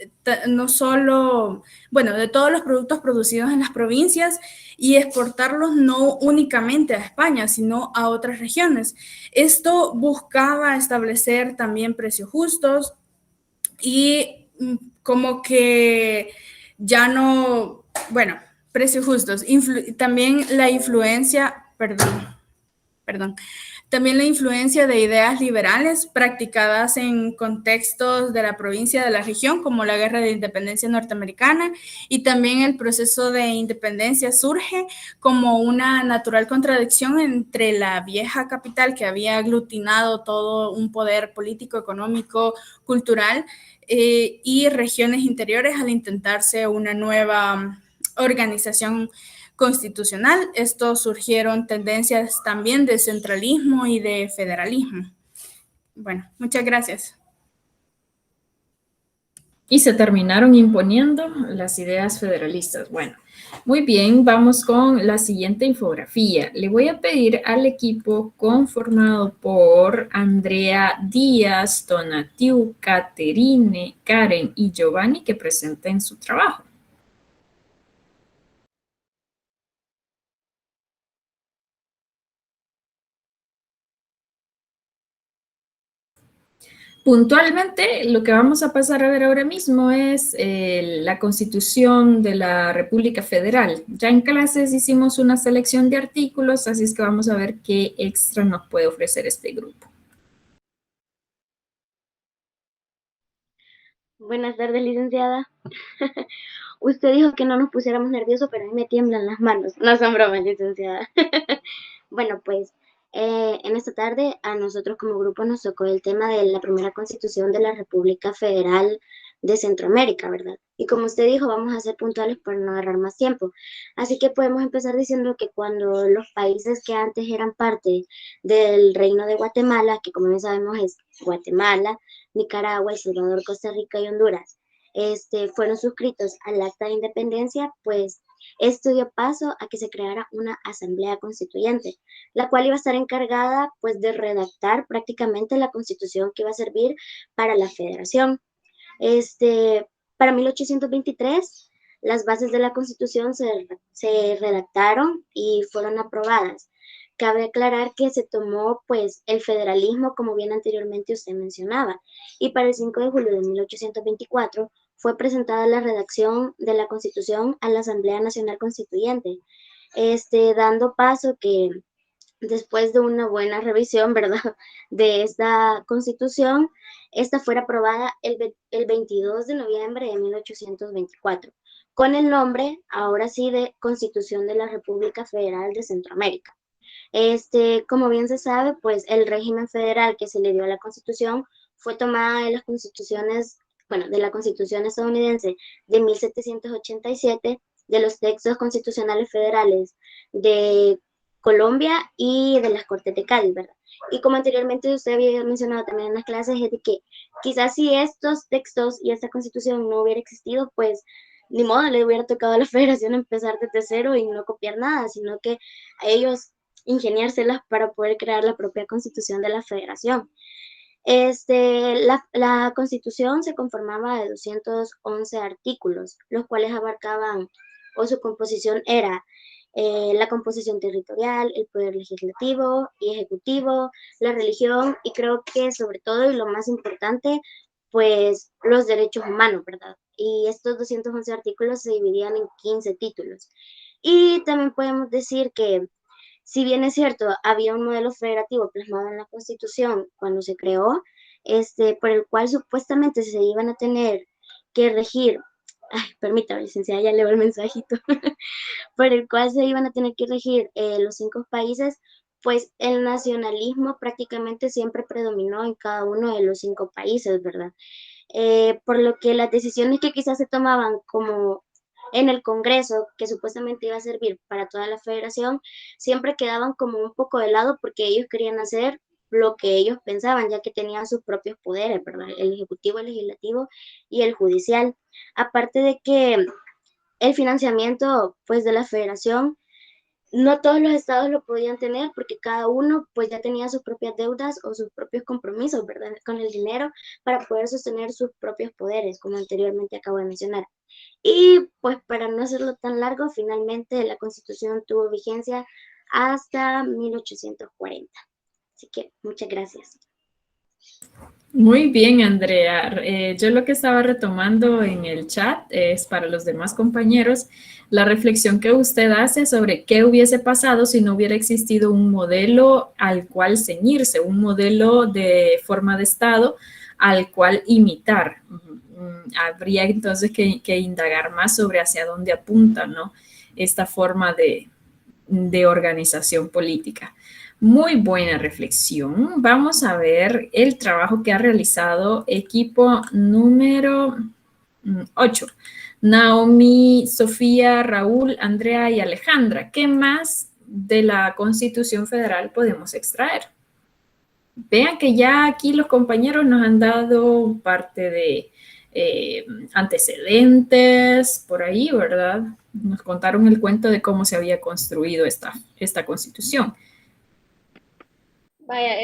no solo, bueno, de todos los productos producidos en las provincias y exportarlos no únicamente a España, sino a otras regiones. Esto buscaba establecer también precios justos y como que ya no, bueno, precios justos. También la influencia, también la influencia de ideas liberales practicadas en contextos de la provincia, de la región, como la Guerra de Independencia norteamericana, y también el proceso de independencia surge como una natural contradicción entre la vieja capital que había aglutinado todo un poder político, económico, cultural, y regiones interiores al intentarse una nueva organización constitucional. Esto surgieron tendencias también de centralismo y de federalismo. Bueno, muchas gracias. Y se terminaron imponiendo las ideas federalistas. Bueno, muy bien, vamos con la siguiente infografía. Le voy a pedir al equipo conformado por Andrea Díaz, Tonatiu, Caterine, Karen y Giovanni que presenten su trabajo. Puntualmente, lo que vamos a pasar a ver ahora mismo es la Constitución de la República Federal. Ya en clases hicimos una selección de artículos, así es que vamos a ver qué extra nos puede ofrecer este grupo. Buenas tardes, licenciada. Usted dijo que no nos pusiéramos nerviosos, pero a mí me tiemblan las manos. No son bromas, licenciada. Bueno, pues en esta tarde a nosotros como grupo nos tocó el tema de la primera constitución de la República Federal de Centroamérica, ¿verdad? Y como usted dijo, vamos a ser puntuales para no agarrar más tiempo. Así que podemos empezar diciendo que cuando los países que antes eran parte del Reino de Guatemala, que como bien sabemos es Guatemala, Nicaragua, El Salvador, Costa Rica y Honduras, fueron suscritos al Acta de Independencia, pues esto dio paso a que se creara una asamblea constituyente, la cual iba a estar encargada pues de redactar prácticamente la constitución que iba a servir para la federación. Para 1823, las bases de la constitución se redactaron y fueron aprobadas. Cabe aclarar que se tomó pues el federalismo, como bien anteriormente usted mencionaba, y para el 5 de julio de 1824 fue presentada la redacción de la Constitución a la Asamblea Nacional Constituyente, dando paso que después de una buena revisión, ¿verdad?, de esta Constitución, esta fuera aprobada el 22 de noviembre de 1824, con el nombre, ahora sí, de Constitución de la República Federal de Centroamérica. Como bien se sabe, pues el régimen federal que se le dio a la Constitución fue tomada de las constituciones, bueno, de la Constitución estadounidense de 1787, de los textos constitucionales federales de Colombia y de las Cortes de Cádiz, ¿verdad? Y como anteriormente usted había mencionado también en las clases, es de que quizás si estos textos y esta constitución no hubiera existido, pues ni modo, le hubiera tocado a la federación empezar desde cero y no copiar nada, sino que a ellos ingeniárselas para poder crear la propia constitución de la federación. La constitución se conformaba de 211 artículos, los cuales abarcaban, o su composición era la composición territorial, el poder legislativo y ejecutivo, la religión y creo que sobre todo y lo más importante, pues los derechos humanos, ¿verdad? Y estos 211 artículos se dividían en 15 títulos. Y también podemos decir que si bien es cierto, había un modelo federativo plasmado en la Constitución cuando se creó, por el cual supuestamente se iban a tener que regir, ay, permítame, licenciada, ya leo el mensajito, por el cual se iban a tener que regir los 5 países, pues el nacionalismo prácticamente siempre predominó en cada uno de los 5 países, ¿verdad? Por lo que las decisiones que quizás se tomaban como en el Congreso, que supuestamente iba a servir para toda la federación, siempre quedaban como un poco de lado porque ellos querían hacer lo que ellos pensaban, ya que tenían sus propios poderes, ¿verdad? El ejecutivo, el legislativo y el judicial. Aparte de que el financiamiento, pues, de la federación no todos los estados lo podían tener porque cada uno pues ya tenía sus propias deudas o sus propios compromisos, ¿verdad? Con el dinero para poder sostener sus propios poderes, como anteriormente acabo de mencionar. Y pues para no hacerlo tan largo, finalmente la Constitución tuvo vigencia hasta 1840. Así que muchas gracias. Muy bien, Andrea. Yo lo que estaba retomando en el chat es para los demás compañeros la reflexión que usted hace sobre qué hubiese pasado si no hubiera existido un modelo al cual ceñirse, un modelo de forma de Estado al cual imitar. Habría entonces que indagar más sobre hacia dónde apunta, ¿no?, esta forma de organización política. Muy buena reflexión. Vamos a ver el trabajo que ha realizado equipo número 8. Naomi, Sofía, Raúl, Andrea y Alejandra. ¿Qué más de la Constitución Federal podemos extraer? Vean que ya aquí los compañeros nos han dado parte de antecedentes por ahí, ¿verdad? Nos contaron el cuento de cómo se había construido esta Constitución. Vaya,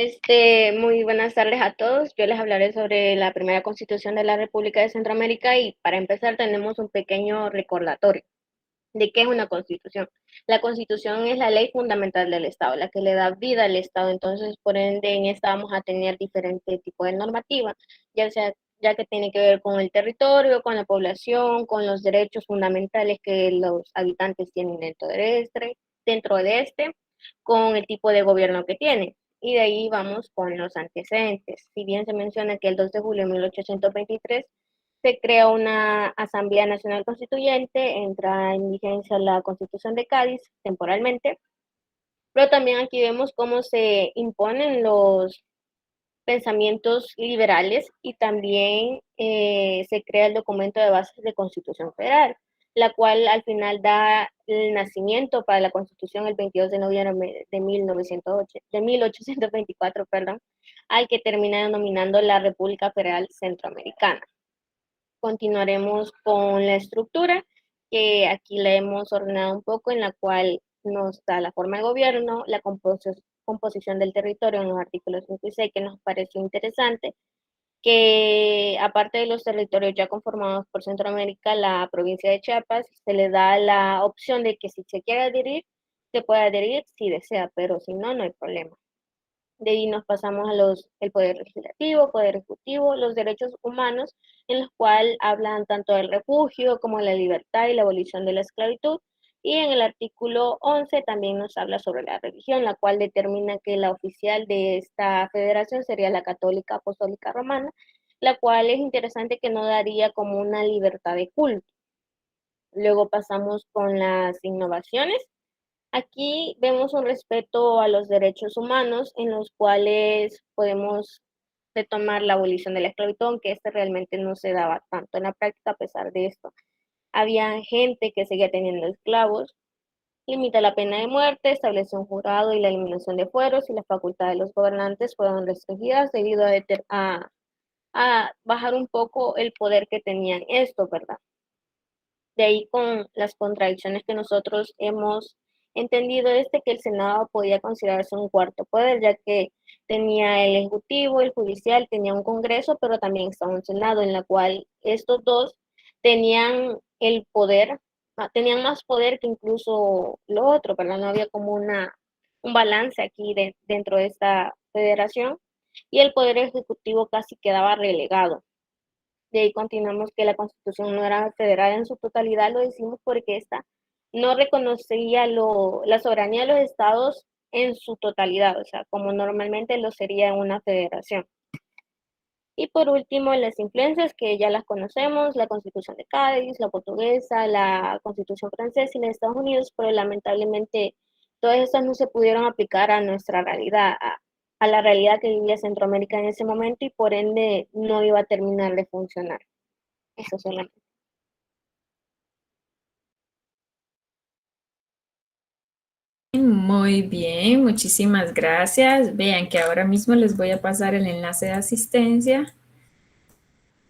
muy buenas tardes a todos. Yo les hablaré sobre la primera Constitución de la República de Centroamérica y para empezar tenemos un pequeño recordatorio de qué es una Constitución. La Constitución es la ley fundamental del Estado, la que le da vida al Estado. Entonces, por ende, en esta vamos a tener diferentes tipos de normativa, ya que tiene que ver con el territorio, con la población, con los derechos fundamentales que los habitantes tienen dentro de este, con el tipo de gobierno que tiene. Y de ahí vamos con los antecedentes. Si bien se menciona que el 2 de julio de 1823 se crea una Asamblea Nacional Constituyente, entra en vigencia la Constitución de Cádiz temporalmente, pero también aquí vemos cómo se imponen los pensamientos liberales y también se crea el documento de bases de Constitución Federal, la cual al final da el nacimiento para la Constitución el 22 de noviembre de 1824, al que termina denominando la República Federal Centroamericana. Continuaremos con la estructura, que aquí la hemos ordenado un poco, en la cual nos da la forma de gobierno, la composición del territorio en los artículos 5 y 6, que nos pareció interesante, que aparte de los territorios ya conformados por Centroamérica, la provincia de Chiapas, se le da la opción de que si se quiere adherir, se puede adherir si desea, pero si no, no hay problema. De ahí nos pasamos a el poder legislativo, poder ejecutivo, los derechos humanos, en los cuales hablan tanto del refugio como la libertad y la abolición de la esclavitud. Y en el artículo 11 también nos habla sobre la religión, la cual determina que la oficial de esta federación sería la Católica Apostólica Romana, la cual es interesante que no daría como una libertad de culto. Luego pasamos con las innovaciones. Aquí vemos un respeto a los derechos humanos, en los cuales podemos retomar la abolición de la esclavitud, aunque realmente no se daba tanto en la práctica. A pesar de esto, había gente que seguía teniendo esclavos, limita la pena de muerte, establece un jurado y la eliminación de fueros, y las facultades de los gobernantes fueron restringidas debido a bajar un poco el poder que tenían estos, ¿verdad? De ahí con las contradicciones que nosotros hemos entendido que el Senado podía considerarse un cuarto poder, ya que tenía el Ejecutivo, el Judicial, tenía un Congreso, pero también estaba un Senado, en la cual estos dos tenían el poder, tenían más poder que incluso lo otro, ¿verdad? No había como un balance aquí dentro de esta federación, y el Poder Ejecutivo casi quedaba relegado. De ahí continuamos que la Constitución no era federal en su totalidad, lo decimos porque esta no reconocía la soberanía de los estados en su totalidad, o sea, como normalmente lo sería en una federación. Y por último, las influencias que ya las conocemos, la Constitución de Cádiz, la portuguesa, la Constitución francesa y la de Estados Unidos, pero lamentablemente todas estas no se pudieron aplicar a nuestra realidad, a la realidad que vivía Centroamérica en ese momento, y por ende no iba a terminar de funcionar. Eso solamente. Muy bien, muchísimas gracias. Vean que ahora mismo les voy a pasar el enlace de asistencia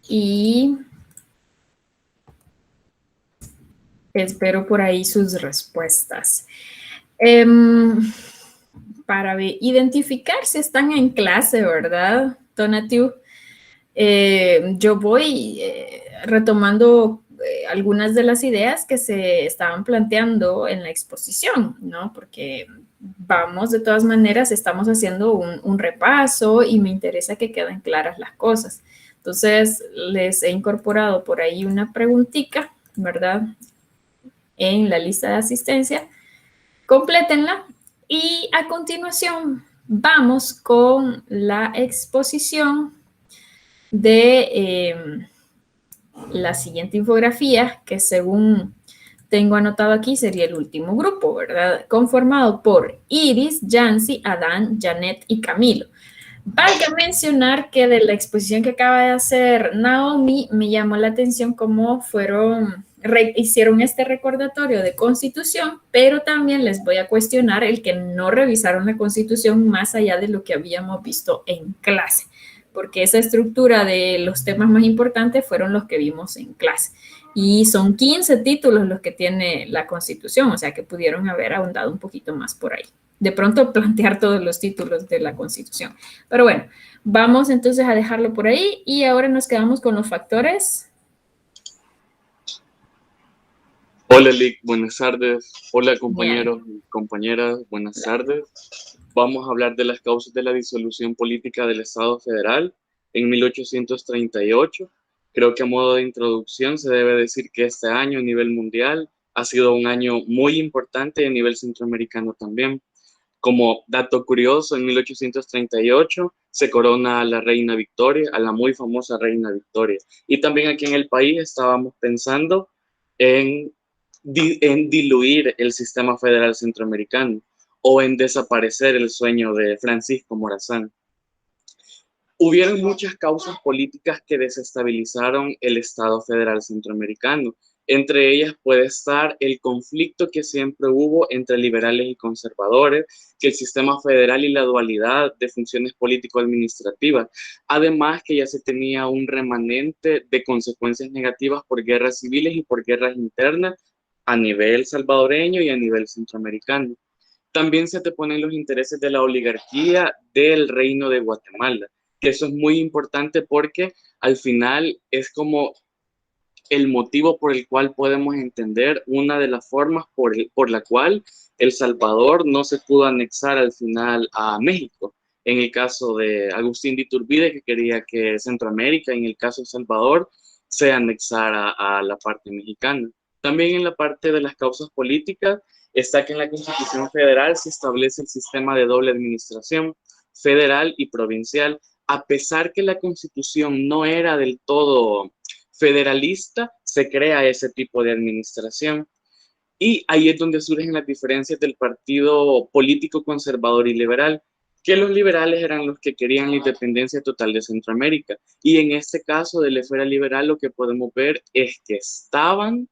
y espero por ahí sus respuestas. Para identificar si están en clase, ¿verdad, Donatiu? Yo voy retomando algunas de las ideas que se estaban planteando en la exposición, ¿no? Porque vamos, de todas maneras, estamos haciendo un repaso y me interesa que queden claras las cosas. Entonces, les he incorporado por ahí una preguntita, ¿verdad? En la lista de asistencia. Complétenla y a continuación vamos con la exposición de la siguiente infografía, que según tengo anotado aquí sería el último grupo, ¿verdad? Conformado por Iris, Yancy, Adán, Janet y Camilo. Valga mencionar que de la exposición que acaba de hacer Naomi, me llamó la atención cómo hicieron este recordatorio de Constitución, pero también les voy a cuestionar el que no revisaron la Constitución más allá de lo que habíamos visto en clase, porque esa estructura de los temas más importantes fueron los que vimos en clase. Y son 15 títulos los que tiene la Constitución, o sea que pudieron haber ahondado un poquito más por ahí. De pronto plantear todos los títulos de la Constitución. Pero bueno, vamos entonces a dejarlo por ahí y ahora nos quedamos con los factores. Hola, Lick, buenas tardes. Hola, compañeros y compañeras, buenas tardes. Vamos a hablar de las causas de la disolución política del Estado Federal en 1838. Creo que a modo de introducción se debe decir que este año a nivel mundial ha sido un año muy importante y a nivel centroamericano también. Como dato curioso, en 1838 se corona a la reina Victoria, a la muy famosa reina Victoria. Y también aquí en el país estábamos pensando en diluir el sistema federal centroamericano o en desaparecer el sueño de Francisco Morazán. Hubieron muchas causas políticas que desestabilizaron el Estado federal centroamericano. Entre ellas puede estar el conflicto que siempre hubo entre liberales y conservadores, que el sistema federal y la dualidad de funciones político-administrativas. Además que ya se tenía un remanente de consecuencias negativas por guerras civiles y por guerras internas a nivel salvadoreño y a nivel centroamericano. También se te ponen los intereses de la oligarquía del Reino de Guatemala, que eso es muy importante porque al final es como el motivo por el cual podemos entender una de las formas por la cual El Salvador no se pudo anexar al final a México. En el caso de Agustín de Iturbide, que quería que Centroamérica, en el caso de El Salvador, se anexara a la parte mexicana. También en la parte de las causas políticas está que en la Constitución Federal se establece el sistema de doble administración, federal y provincial. A pesar que la Constitución no era del todo federalista, se crea ese tipo de administración. Y ahí es donde surgen las diferencias del partido político conservador y liberal, que los liberales eran los que querían la independencia total de Centroamérica. Y en este caso de la esfera liberal lo que podemos ver es que estaban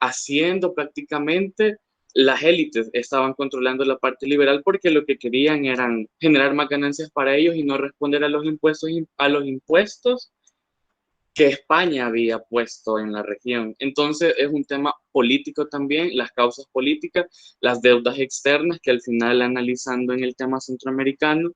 haciendo prácticamente las élites estaban controlando la parte liberal porque lo que querían eran generar más ganancias para ellos y no responder a los impuestos que España había puesto en la región. Entonces es un tema político también, las causas políticas, las deudas externas que al final, analizando en el tema centroamericano,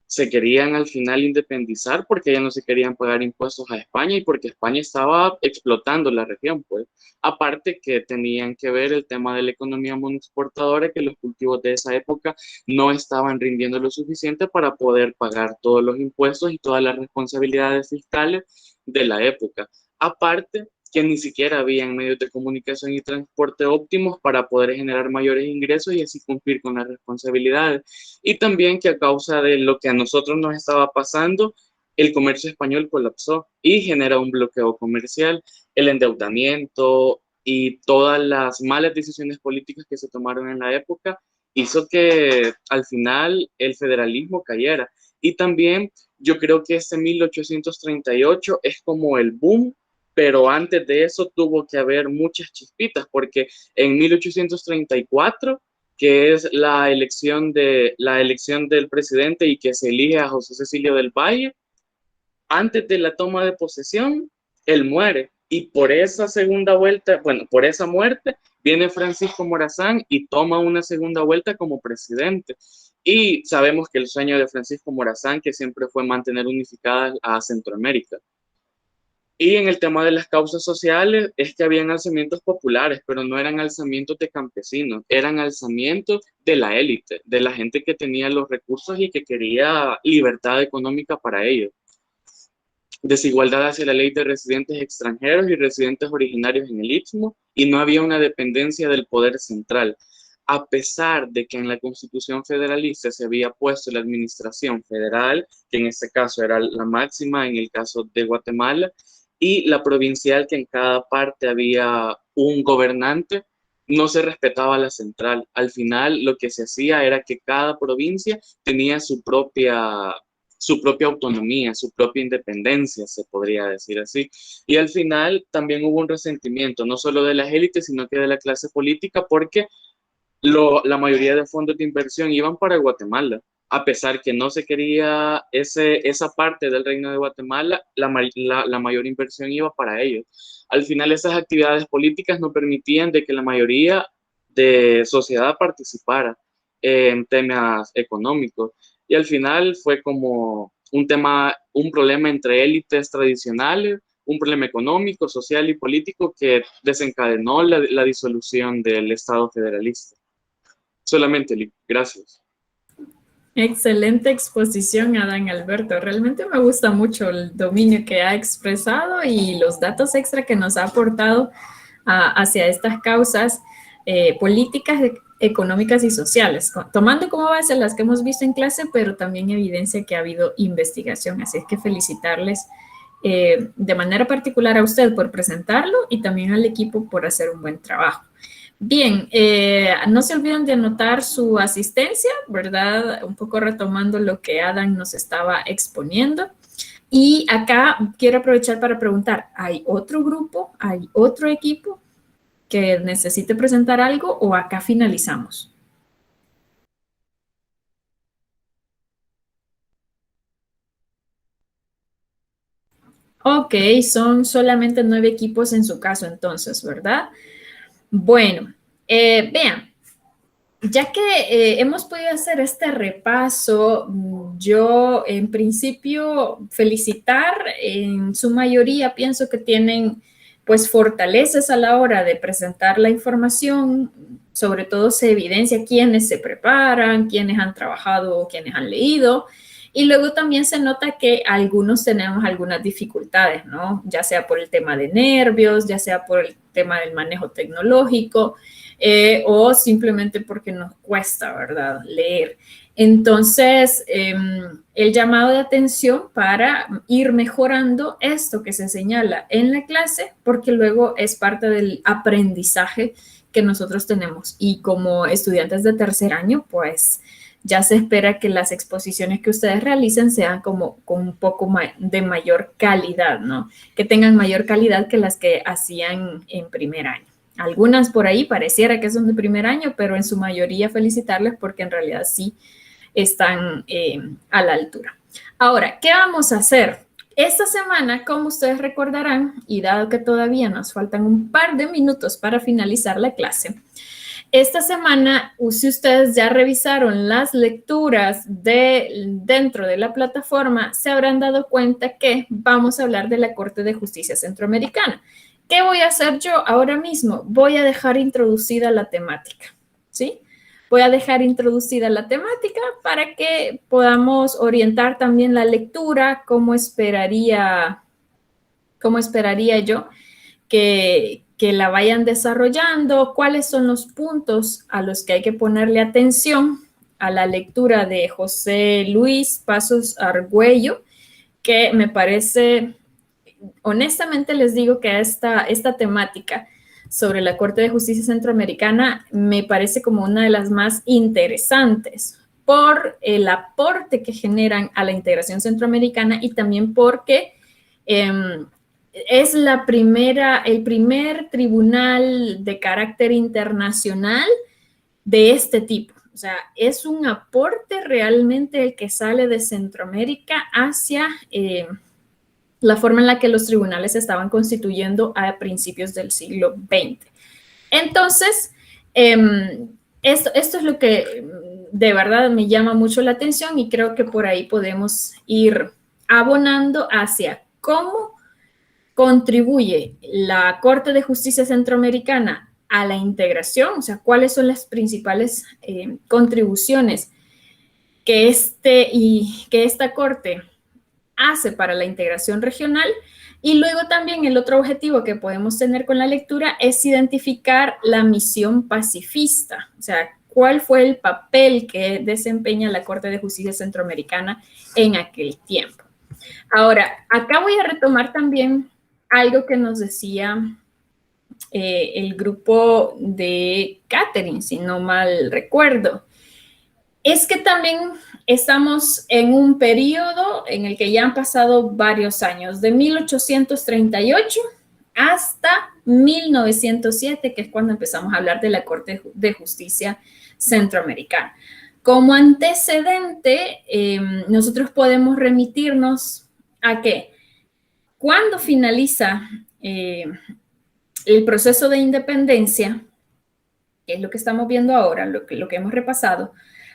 se querían al final independizar porque ya no se querían pagar impuestos a España y porque España estaba explotando la región, pues. Aparte que tenían que ver el tema de la economía monoexportadora, que los cultivos de esa época no estaban rindiendo lo suficiente para poder pagar todos los impuestos y todas las responsabilidades fiscales de la época. Aparte que ni siquiera habían medios de comunicación y transporte óptimos para poder generar mayores ingresos y así cumplir con las responsabilidades. Y también que a causa de lo que a nosotros nos estaba pasando, el comercio español colapsó y genera un bloqueo comercial, el endeudamiento y todas las malas decisiones políticas que se tomaron en la época hizo que al final el federalismo cayera. Y también yo creo que este 1838 es como el boom, pero antes de eso tuvo que haber muchas chispitas, porque en 1834, que es la elección del presidente y que se elige a José Cecilio del Valle, antes de la toma de posesión, él muere. Y por esa segunda vuelta, bueno, por esa muerte, viene Francisco Morazán y toma una segunda vuelta como presidente. Y sabemos que el sueño de Francisco Morazán, que siempre fue mantener unificada a Centroamérica. Y en el tema de las causas sociales es que habían alzamientos populares, pero no eran alzamientos de campesinos, eran alzamientos de la élite, de la gente que tenía los recursos y que quería libertad económica para ellos. Desigualdad hacia la ley de residentes extranjeros y residentes originarios en el Istmo, y no había una dependencia del poder central. A pesar de que en la Constitución Federalista se había puesto la administración federal, que en este caso era la máxima en el caso de Guatemala, y la provincial, que en cada parte había un gobernante, no se respetaba la central. Al final lo que se hacía era que cada provincia tenía su propia autonomía, su propia independencia, se podría decir así. Y al final también hubo un resentimiento, no solo de las élites, sino que de la clase política, porque la mayoría de fondos de inversión iban para Guatemala. A pesar que no se quería esa parte del Reino de Guatemala, la mayor inversión iba para ellos. Al final esas actividades políticas no permitían de que la mayoría de sociedad participara en temas económicos. Y al final fue como un problema entre élites tradicionales, un problema económico, social y político que desencadenó la disolución del Estado federalista. Solamente, gracias. Excelente exposición, Adán Alberto. Realmente me gusta mucho el dominio que ha expresado y los datos extra que nos ha aportado hacia estas causas políticas, económicas y sociales, tomando como base las que hemos visto en clase, pero también evidencia que ha habido investigación. Así es que felicitarles de manera particular a usted por presentarlo y también al equipo por hacer un buen trabajo. Bien, no se olviden de anotar su asistencia, ¿verdad? Un poco retomando lo que Adán nos estaba exponiendo. Y acá quiero aprovechar para preguntar, ¿hay otro grupo, hay otro equipo que necesite presentar algo o acá finalizamos? Ok, son solamente 9 equipos en su caso entonces, ¿verdad? Bueno, vean, ya que hemos podido hacer este repaso, yo en principio felicitar, en su mayoría pienso que tienen pues fortalezas a la hora de presentar la información, sobre todo se evidencia quiénes se preparan, quiénes han trabajado, quiénes han leído, y luego también se nota que algunos tenemos algunas dificultades, ¿no? Ya sea por el tema de nervios, ya sea por el tema del manejo tecnológico, o simplemente porque nos cuesta, ¿verdad?, leer. Entonces, el llamado de atención para ir mejorando esto que se señala en la clase, porque luego es parte del aprendizaje que nosotros tenemos. Y como estudiantes de tercer año, pues ya se espera que las exposiciones que ustedes realicen sean como con un poco de mayor calidad, ¿no? Que tengan mayor calidad que las que hacían en primer año. Algunas por ahí pareciera que son de primer año, pero en su mayoría felicitarles porque en realidad sí están a la altura. Ahora, ¿qué vamos a hacer? Esta semana, como ustedes recordarán, y dado que todavía nos faltan un par de minutos para finalizar la clase, esta semana, si ustedes ya revisaron las lecturas dentro de la plataforma, se habrán dado cuenta que vamos a hablar de la Corte de Justicia Centroamericana. ¿Qué voy a hacer yo ahora mismo? Voy a dejar introducida la temática, ¿sí? Voy a dejar introducida la temática para que podamos orientar también la lectura, cómo esperaría yo que la vayan desarrollando, cuáles son los puntos a los que hay que ponerle atención a la lectura de José Luis Pasos Argüello, que me parece, honestamente les digo que esta temática sobre la Corte de Justicia Centroamericana me parece como una de las más interesantes por el aporte que generan a la integración centroamericana y también porque es el primer tribunal de carácter internacional de este tipo. O sea, es un aporte realmente el que sale de Centroamérica hacia la forma en la que los tribunales se estaban constituyendo a principios del siglo XX. Entonces, esto es lo que de verdad me llama mucho la atención y creo que por ahí podemos ir abonando hacia cómo contribuye la Corte de Justicia Centroamericana a la integración, o sea, cuáles son las principales contribuciones que esta Corte hace para la integración regional. Y luego también el otro objetivo que podemos tener con la lectura es identificar la misión pacifista, o sea, cuál fue el papel que desempeña la Corte de Justicia Centroamericana en aquel tiempo. Ahora, acá voy a retomar también algo que nos decía el grupo de Catherine, si no mal recuerdo. Es que también estamos en un periodo en el que ya han pasado varios años, de 1838 hasta 1907, que es cuando empezamos a hablar de la Corte de Justicia Centroamericana. Como antecedente, nosotros podemos remitirnos a que cuando finaliza el proceso de independencia, que es lo que estamos viendo ahora, lo que hemos repasado,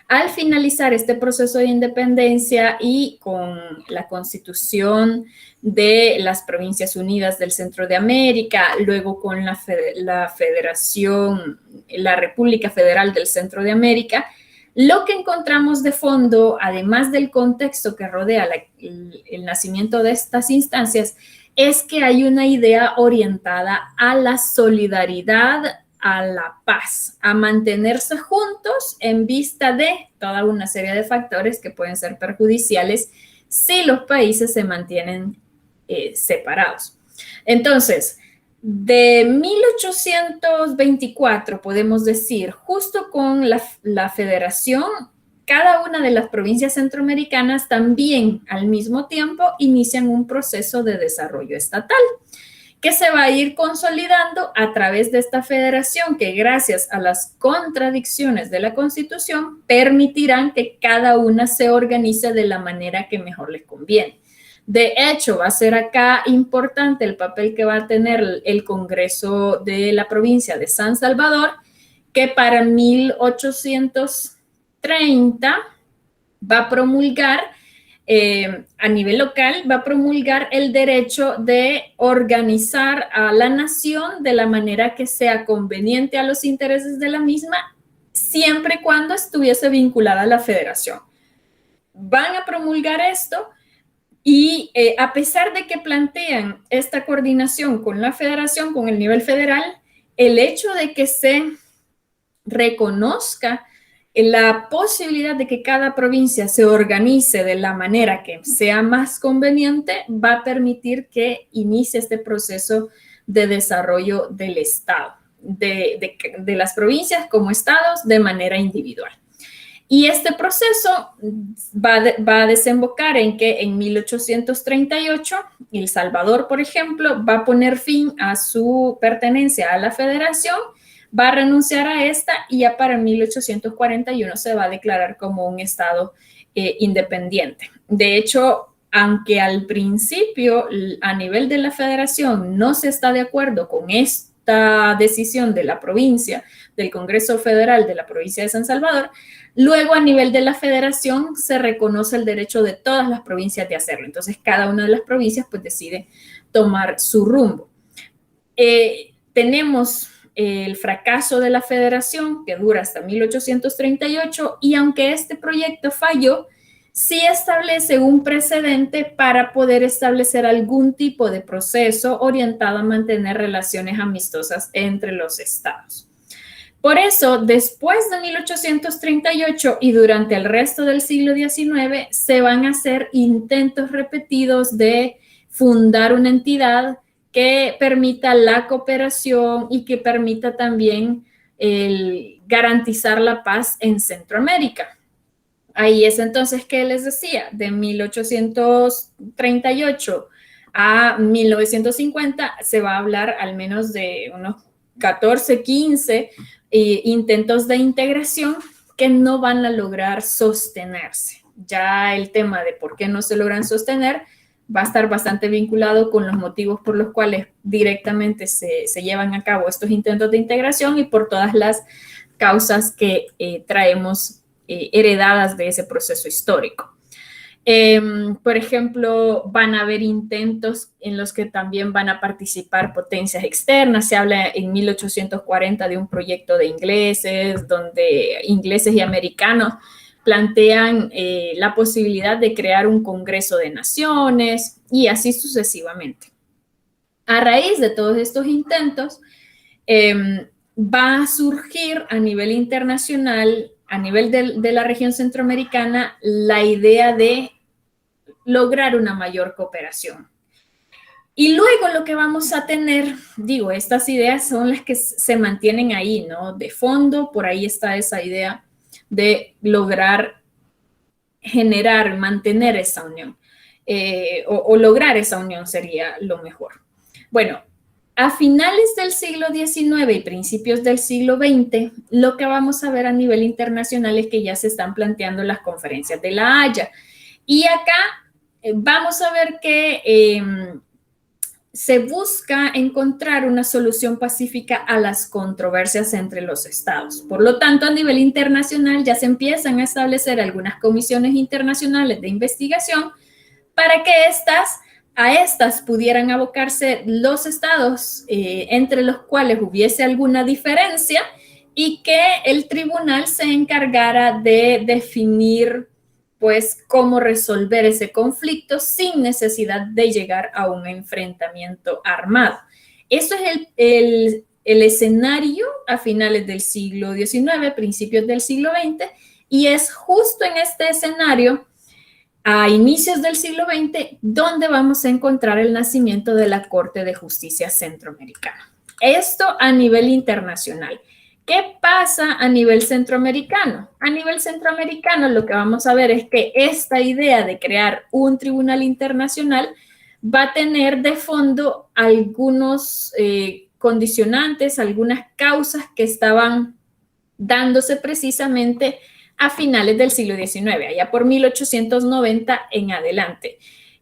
al finalizar este proceso de independencia y con la constitución de las Provincias Unidas del Centro de América, luego con la Federación, la República Federal del Centro de América, lo que encontramos de fondo, además del contexto que rodea el nacimiento de estas instancias, es que hay una idea orientada a la solidaridad, a la paz, a mantenerse juntos en vista de toda una serie de factores que pueden ser perjudiciales si los países se mantienen separados. Entonces, de 1824, podemos decir, justo con la federación, cada una de las provincias centroamericanas también al mismo tiempo inician un proceso de desarrollo estatal que se va a ir consolidando a través de esta federación que gracias a las contradicciones de la Constitución permitirán que cada una se organice de la manera que mejor les conviene. De hecho, va a ser acá importante el papel que va a tener el Congreso de la provincia de San Salvador, que para 1830 va a promulgar a nivel local, va a promulgar el derecho de organizar a la nación de la manera que sea conveniente a los intereses de la misma, siempre y cuando estuviese vinculada a la federación. Van a promulgar esto y a pesar de que plantean esta coordinación con la federación, con el nivel federal, el hecho de que se reconozca la posibilidad de que cada provincia se organice de la manera que sea más conveniente va a permitir que inicie este proceso de desarrollo del Estado, de las provincias como estados de manera individual. Y este proceso va a desembocar en que en 1838 El Salvador, por ejemplo, va a poner fin a su pertenencia a la federación, va a renunciar a esta y ya para 1841 se va a declarar como un estado independiente. De hecho, aunque al principio a nivel de la federación no se está de acuerdo con esta decisión de la provincia, del Congreso Federal de la provincia de San Salvador, luego a nivel de la federación se reconoce el derecho de todas las provincias de hacerlo. Entonces cada una de las provincias pues decide tomar su rumbo. Tenemos el fracaso de la federación que dura hasta 1838 y aunque este proyecto falló, sí establece un precedente para poder establecer algún tipo de proceso orientado a mantener relaciones amistosas entre los estados. Por eso, después de 1838 y durante el resto del siglo XIX, se van a hacer intentos repetidos de fundar una entidad que permita la cooperación y que permita también garantizar la paz en Centroamérica. Ahí es entonces que les decía, de 1838 a 1950 se va a hablar al menos de unos 14, 15 intentos de integración que no van a lograr sostenerse. Ya el tema de por qué no se logran sostener va a estar bastante vinculado con los motivos por los cuales directamente se llevan a cabo estos intentos de integración y por todas las causas que traemos heredadas de ese proceso histórico. Por ejemplo, van a haber intentos en los que también van a participar potencias externas. Se habla en 1840 de un proyecto de ingleses, donde ingleses y americanos plantean la posibilidad de crear un Congreso de Naciones y así sucesivamente. A raíz de todos estos intentos, va a surgir a nivel internacional, a nivel de la región centroamericana, la idea de lograr una mayor cooperación. Y luego lo que vamos a tener, digo, estas ideas son las que se mantienen ahí, ¿no? De fondo, por ahí está esa idea de lograr generar, mantener esa unión, o lograr esa unión sería lo mejor. Bueno, a finales del siglo XIX y principios del siglo XX, lo que vamos a ver a nivel internacional es que ya se están planteando las conferencias de La Haya. Y acá vamos a ver que se busca encontrar una solución pacífica a las controversias entre los estados. Por lo tanto, a nivel internacional ya se empiezan a establecer algunas comisiones internacionales de investigación para que a estas pudieran abocarse los estados entre los cuales hubiese alguna diferencia y que el tribunal se encargara de definir pues cómo resolver ese conflicto sin necesidad de llegar a un enfrentamiento armado. Eso es el escenario a finales del siglo XIX, principios del siglo XX, y es justo en este escenario, a inicios del siglo XX, donde vamos a encontrar el nacimiento de la Corte de Justicia Centroamericana. Esto a nivel internacional. ¿Qué pasa a nivel centroamericano? A nivel centroamericano lo que vamos a ver es que esta idea de crear un tribunal internacional va a tener de fondo algunos condicionantes, algunas causas que estaban dándose precisamente a finales del siglo XIX, allá por 1890 en adelante.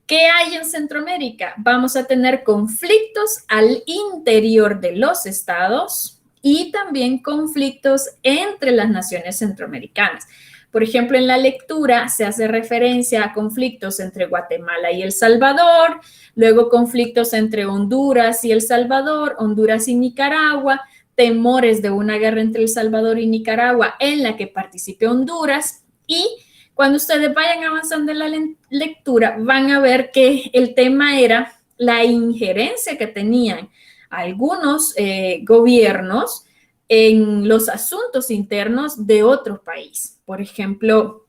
¿Qué hay en Centroamérica? Vamos a tener conflictos al interior de los estados y también conflictos entre las naciones centroamericanas. Por ejemplo, en la lectura se hace referencia a conflictos entre Guatemala y El Salvador, luego conflictos entre Honduras y El Salvador, Honduras y Nicaragua, temores de una guerra entre El Salvador y Nicaragua en la que participe Honduras, y cuando ustedes vayan avanzando en la lectura van a ver que el tema era la injerencia que tenían algunos gobiernos en los asuntos internos de otro país. Por ejemplo,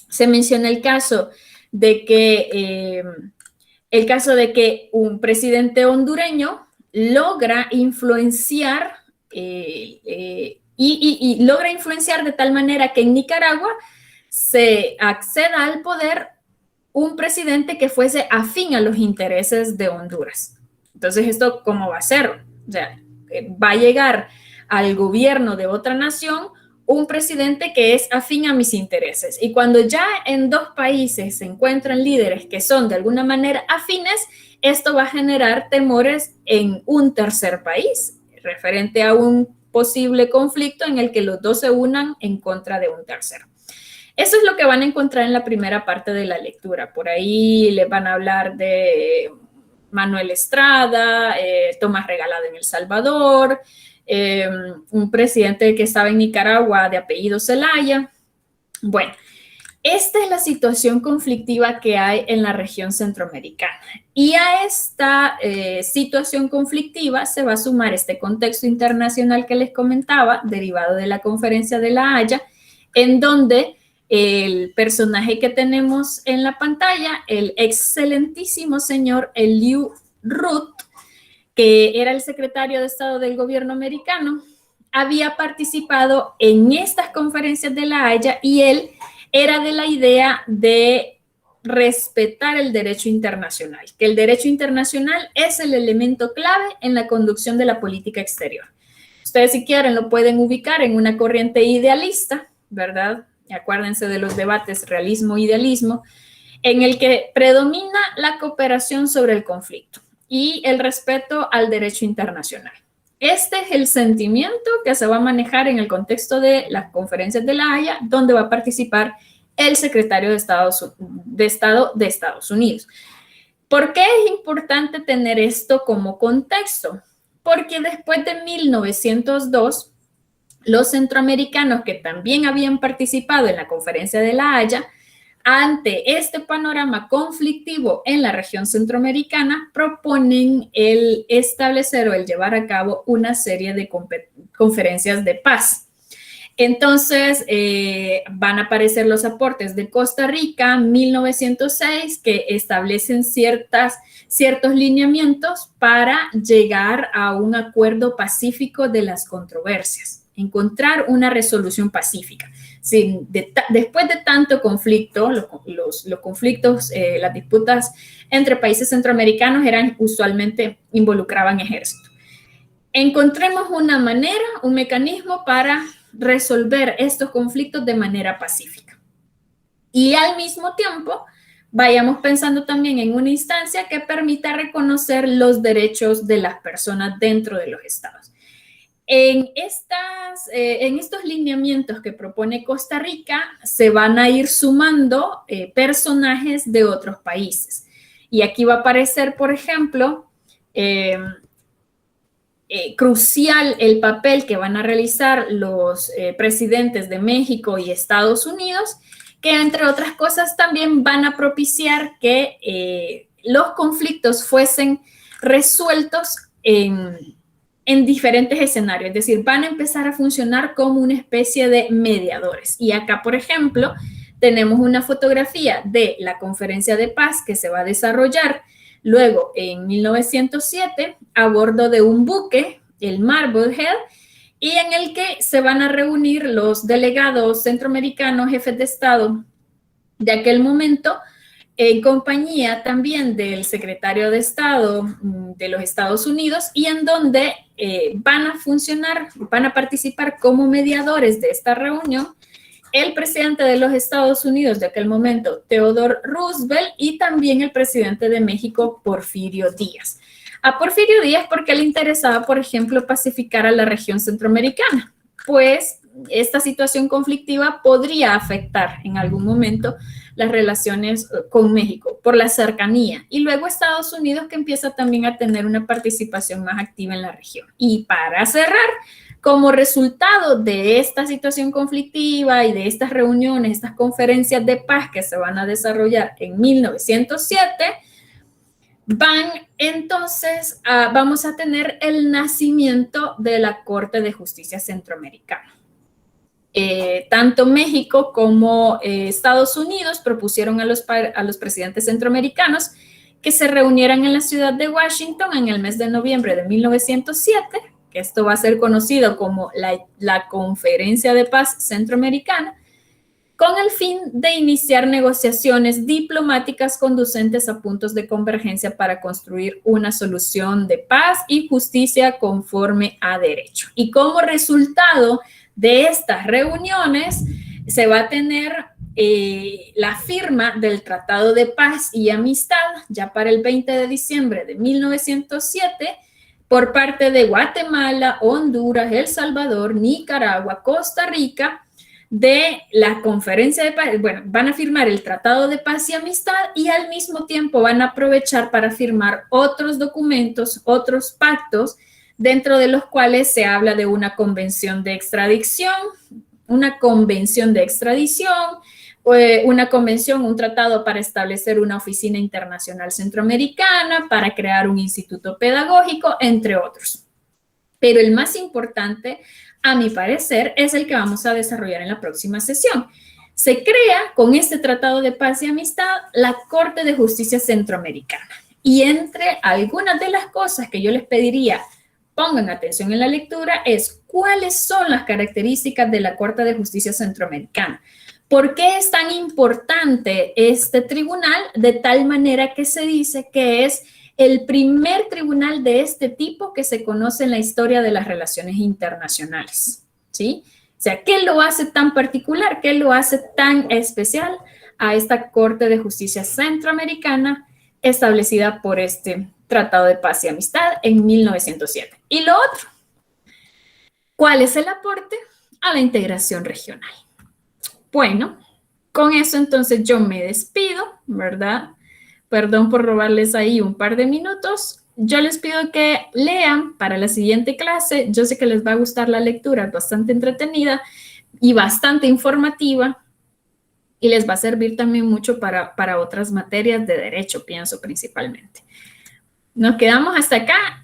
se menciona el caso de que un presidente hondureño logra influenciar y logra influenciar de tal manera que en Nicaragua se acceda al poder un presidente que fuese afín a los intereses de Honduras. Entonces, ¿esto cómo va a ser? O sea, va a llegar al gobierno de otra nación un presidente que es afín a mis intereses. Y cuando ya en dos países se encuentran líderes que son de alguna manera afines, esto va a generar temores en un tercer país, referente a un posible conflicto en el que los dos se unan en contra de un tercero. Eso es lo que van a encontrar en la primera parte de la lectura. Por ahí les van a hablar de Manuel Estrada, Tomás Regalado en El Salvador, un presidente que estaba en Nicaragua de apellido Zelaya. Bueno, esta es la situación conflictiva que hay en la región centroamericana. Y a esta situación conflictiva se va a sumar este contexto internacional que les comentaba, derivado de la Conferencia de La Haya, en donde el personaje que tenemos en la pantalla, el excelentísimo señor Elihu Root, que era el secretario de Estado del gobierno americano, había participado en estas conferencias de La Haya y él era de la idea de respetar el derecho internacional, que el derecho internacional es el elemento clave en la conducción de la política exterior. Ustedes, si quieren, lo pueden ubicar en una corriente idealista, ¿verdad? Acuérdense de los debates realismo-idealismo, en el que predomina la cooperación sobre el conflicto y el respeto al derecho internacional. Este es el sentimiento que se va a manejar en el contexto de las conferencias de La Haya, donde va a participar el secretario de Estado de Estados Unidos. ¿Por qué es importante tener esto como contexto? Porque después de 1902, los centroamericanos que también habían participado en la Conferencia de La Haya, ante este panorama conflictivo en la región centroamericana, proponen el establecer o el llevar a cabo una serie de conferencias de paz. Entonces, van a aparecer los aportes de Costa Rica, 1906, que establecen ciertos lineamientos para llegar a un acuerdo pacífico de las controversias, encontrar una resolución pacífica. Sí, después de tanto conflicto, los conflictos, las disputas entre países centroamericanos usualmente involucraban ejército. Encontremos una manera, un mecanismo para resolver estos conflictos de manera pacífica. Y al mismo tiempo, vayamos pensando también en una instancia que permita reconocer los derechos de las personas dentro de los estados. En estos lineamientos que propone Costa Rica se van a ir sumando personajes de otros países. Y aquí va a aparecer, por ejemplo, crucial el papel que van a realizar los presidentes de México y Estados Unidos, que entre otras cosas también van a propiciar que los conflictos fuesen resueltos en diferentes escenarios, es decir, van a empezar a funcionar como una especie de mediadores. Y acá, por ejemplo, tenemos una fotografía de la conferencia de paz que se va a desarrollar luego en 1907 a bordo de un buque, el Marblehead, y en el que se van a reunir los delegados centroamericanos, jefes de Estado de aquel momento, en compañía también del secretario de Estado de los Estados Unidos, y en donde van a participar como mediadores de esta reunión el presidente de los Estados Unidos de aquel momento, Theodore Roosevelt, y también el presidente de México, Porfirio Díaz. A Porfirio Díaz porque le interesaba, por ejemplo, pacificar a la región centroamericana, pues esta situación conflictiva podría afectar en algún momento las relaciones con México por la cercanía, y luego Estados Unidos, que empieza también a tener una participación más activa en la región. Y para cerrar, como resultado de esta situación conflictiva y de estas reuniones, estas conferencias de paz que se van a desarrollar en 1907, vamos a tener el nacimiento de la Corte de Justicia Centroamericana. Tanto México como Estados Unidos propusieron a los presidentes centroamericanos que se reunieran en la ciudad de Washington en el mes de noviembre de 1907, que esto va a ser conocido como la Conferencia de Paz Centroamericana, con el fin de iniciar negociaciones diplomáticas conducentes a puntos de convergencia para construir una solución de paz y justicia conforme a derecho. Y como resultado de estas reuniones se va a tener la firma del Tratado de Paz y Amistad ya para el 20 de diciembre de 1907 por parte de Guatemala, Honduras, El Salvador, Nicaragua, Costa Rica, de la conferencia de paz. Bueno, van a firmar el Tratado de Paz y Amistad y al mismo tiempo van a aprovechar para firmar otros documentos, otros pactos, dentro de los cuales se habla de una convención de extradición, un tratado para establecer una oficina internacional centroamericana, para crear un instituto pedagógico, entre otros. Pero el más importante, a mi parecer, es el que vamos a desarrollar en la próxima sesión. Se crea con este Tratado de Paz y Amistad la Corte de Justicia Centroamericana. Y entre algunas de las cosas que yo les pediría pongan atención en la lectura es cuáles son las características de la Corte de Justicia Centroamericana. ¿Por qué es tan importante este tribunal? De tal manera que se dice que es el primer tribunal de este tipo que se conoce en la historia de las relaciones internacionales, ¿sí? O sea, ¿qué lo hace tan particular? ¿Qué lo hace tan especial a esta Corte de Justicia Centroamericana establecida por este Tratado de Paz y Amistad en 1907? Y lo otro, ¿cuál es el aporte a la integración regional? Bueno, con eso entonces yo me despido, ¿verdad? Perdón por robarles ahí un par de minutos. Yo les pido que lean para la siguiente clase. Yo sé que les va a gustar la lectura, es bastante entretenida y bastante informativa y les va a servir también mucho para otras materias de derecho, pienso principalmente. Nos quedamos hasta acá